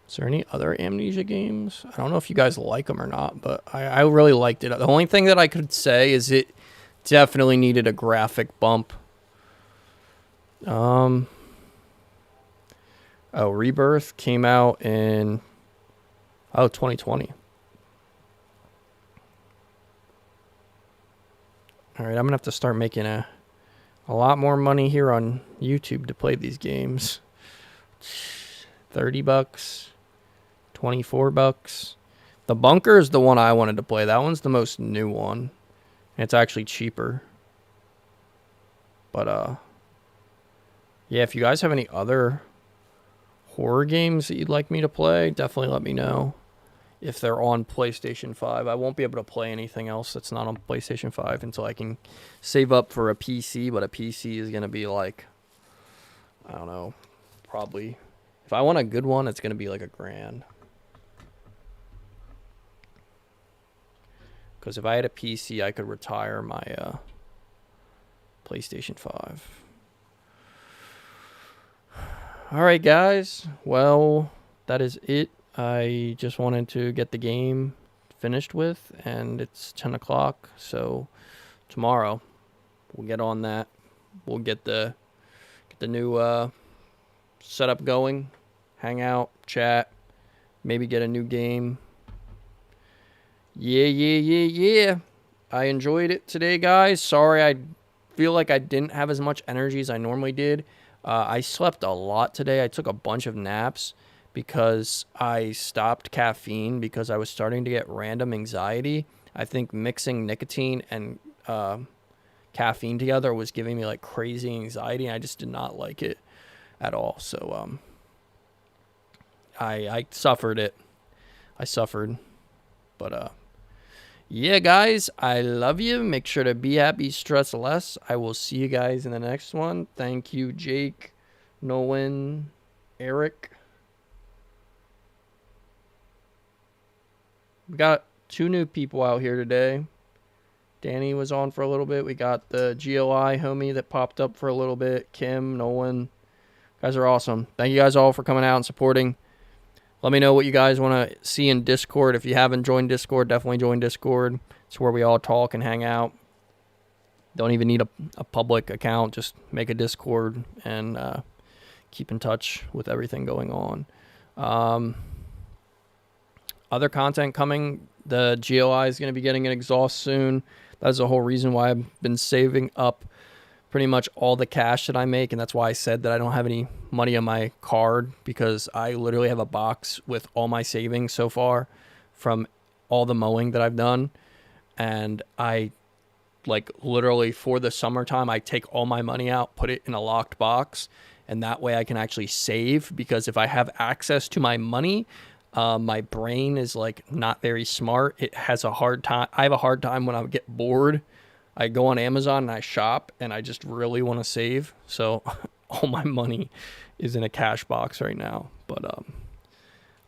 Is there any other Amnesia games? I don't know if you guys like them or not, but I really liked it. The only thing that I could say is it definitely needed a graphic bump. Oh, Rebirth came out in 2020. All right, I'm gonna have to start making a lot more money here on YouTube to play these games. $30, $24. The Bunker is the one I wanted to play. That one's the most new one. And it's actually cheaper. But yeah, if you guys have any other horror games that you'd like me to play, definitely let me know. If they're on PlayStation 5. I won't be able to play anything else that's not on PlayStation 5 until I can save up for a PC, but a PC is going to be like, I don't know, probably, if I want a good one, it's going to be like $1,000. Because if I had a PC, I could retire my PlayStation 5. All right, guys. Well, that is it. I just wanted to get the game finished with, and it's 10 o'clock, so tomorrow we'll get on that. We'll get the new setup going, hang out, chat, maybe get a new game. Yeah. I enjoyed it today, guys. Sorry, I feel like I didn't have as much energy as I normally did. I slept a lot today. I took a bunch of naps because I stopped caffeine because I was starting to get random anxiety. I think mixing nicotine and caffeine together was giving me like crazy anxiety, and I just did not like it at all. So I suffered it. But yeah, guys, I love you. Make sure to be happy, stress less. I will see you guys in the next one. Thank you, Jake, Nolan, Eric. We got 2 new people out here today. Danny was on for a little bit. We got the GLI homie that popped up for a little bit. Kim, Nolan. You guys are awesome. Thank you guys all for coming out and supporting. Let me know what you guys want to see in Discord. If you haven't joined Discord, definitely join Discord. It's where we all talk and hang out. Don't even need a public account. Just make a Discord and keep in touch with everything going on. Other content coming. The GLI is going to be getting an exhaust soon. That's the whole reason why I've been saving up pretty much all the cash that I make, and that's why I said that I don't have any money on my card, because I literally have a box with all my savings so far from all the mowing that I've done, and I like literally for the summertime, I take all my money out, put it in a locked box, and that way I can actually save, because if I have access to my money, my brain is like not very smart. It has a hard time. I have a hard time when I get bored. I go on Amazon and I shop, and I just really want to save. So all my money is in a cash box right now, but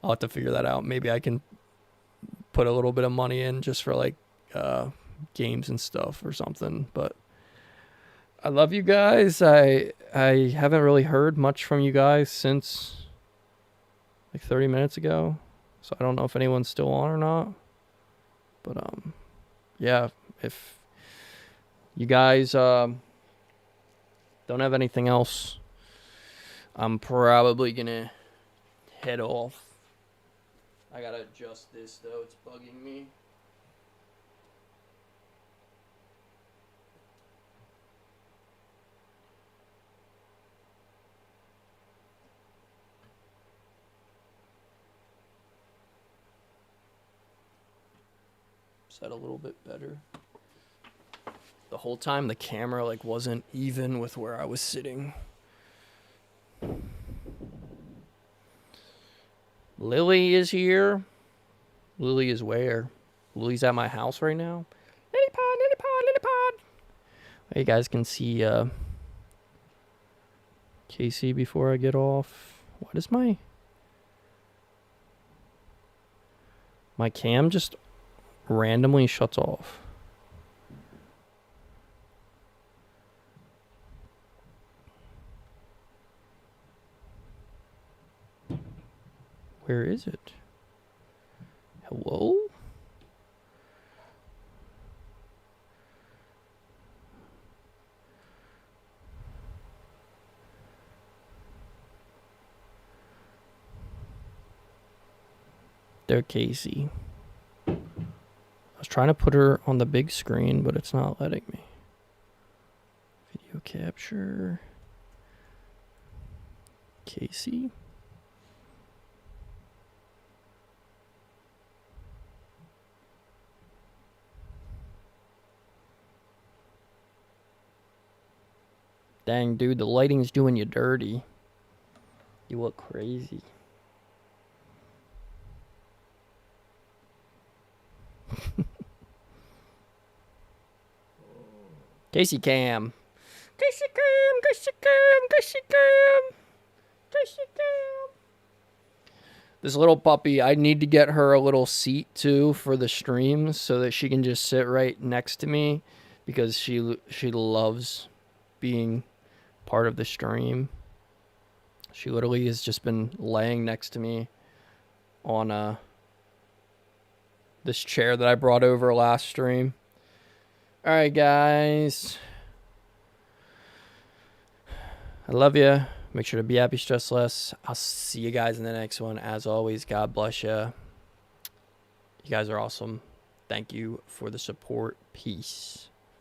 I'll have to figure that out. Maybe I can put a little bit of money in just for like games and stuff or something. But I love you guys. I haven't really heard much from you guys since like 30 minutes ago, so I don't know if anyone's still on or not. But yeah, if you guys don't have anything else, I'm probably gonna head off. I gotta adjust this though, it's bugging me. Is that a little bit better? The whole time the camera like wasn't even with where I was sitting. Lily is here. Lily is where? Lily's at my house right now. Lilypod, Lilypod, Lilypod. You guys can see Casey before I get off. What is my cam just randomly shuts off? Where is it? Hello? There, Casey. I was trying to put her on the big screen, but it's not letting me. Video capture. Casey. Dang, dude, the lighting's doing you dirty. You look crazy. Casey Cam. Casey Cam, Casey Cam, Casey Cam. Casey Cam. This little puppy, I need to get her a little seat too for the streams so that she can just sit right next to me, because she loves being part of the stream. She literally has just been laying next to me on this chair that I brought over last stream. All right, guys. I love you. Make sure to be happy, stress less. I'll see you guys in the next one. As always, God bless you. You guys are awesome. Thank you for the support. Peace.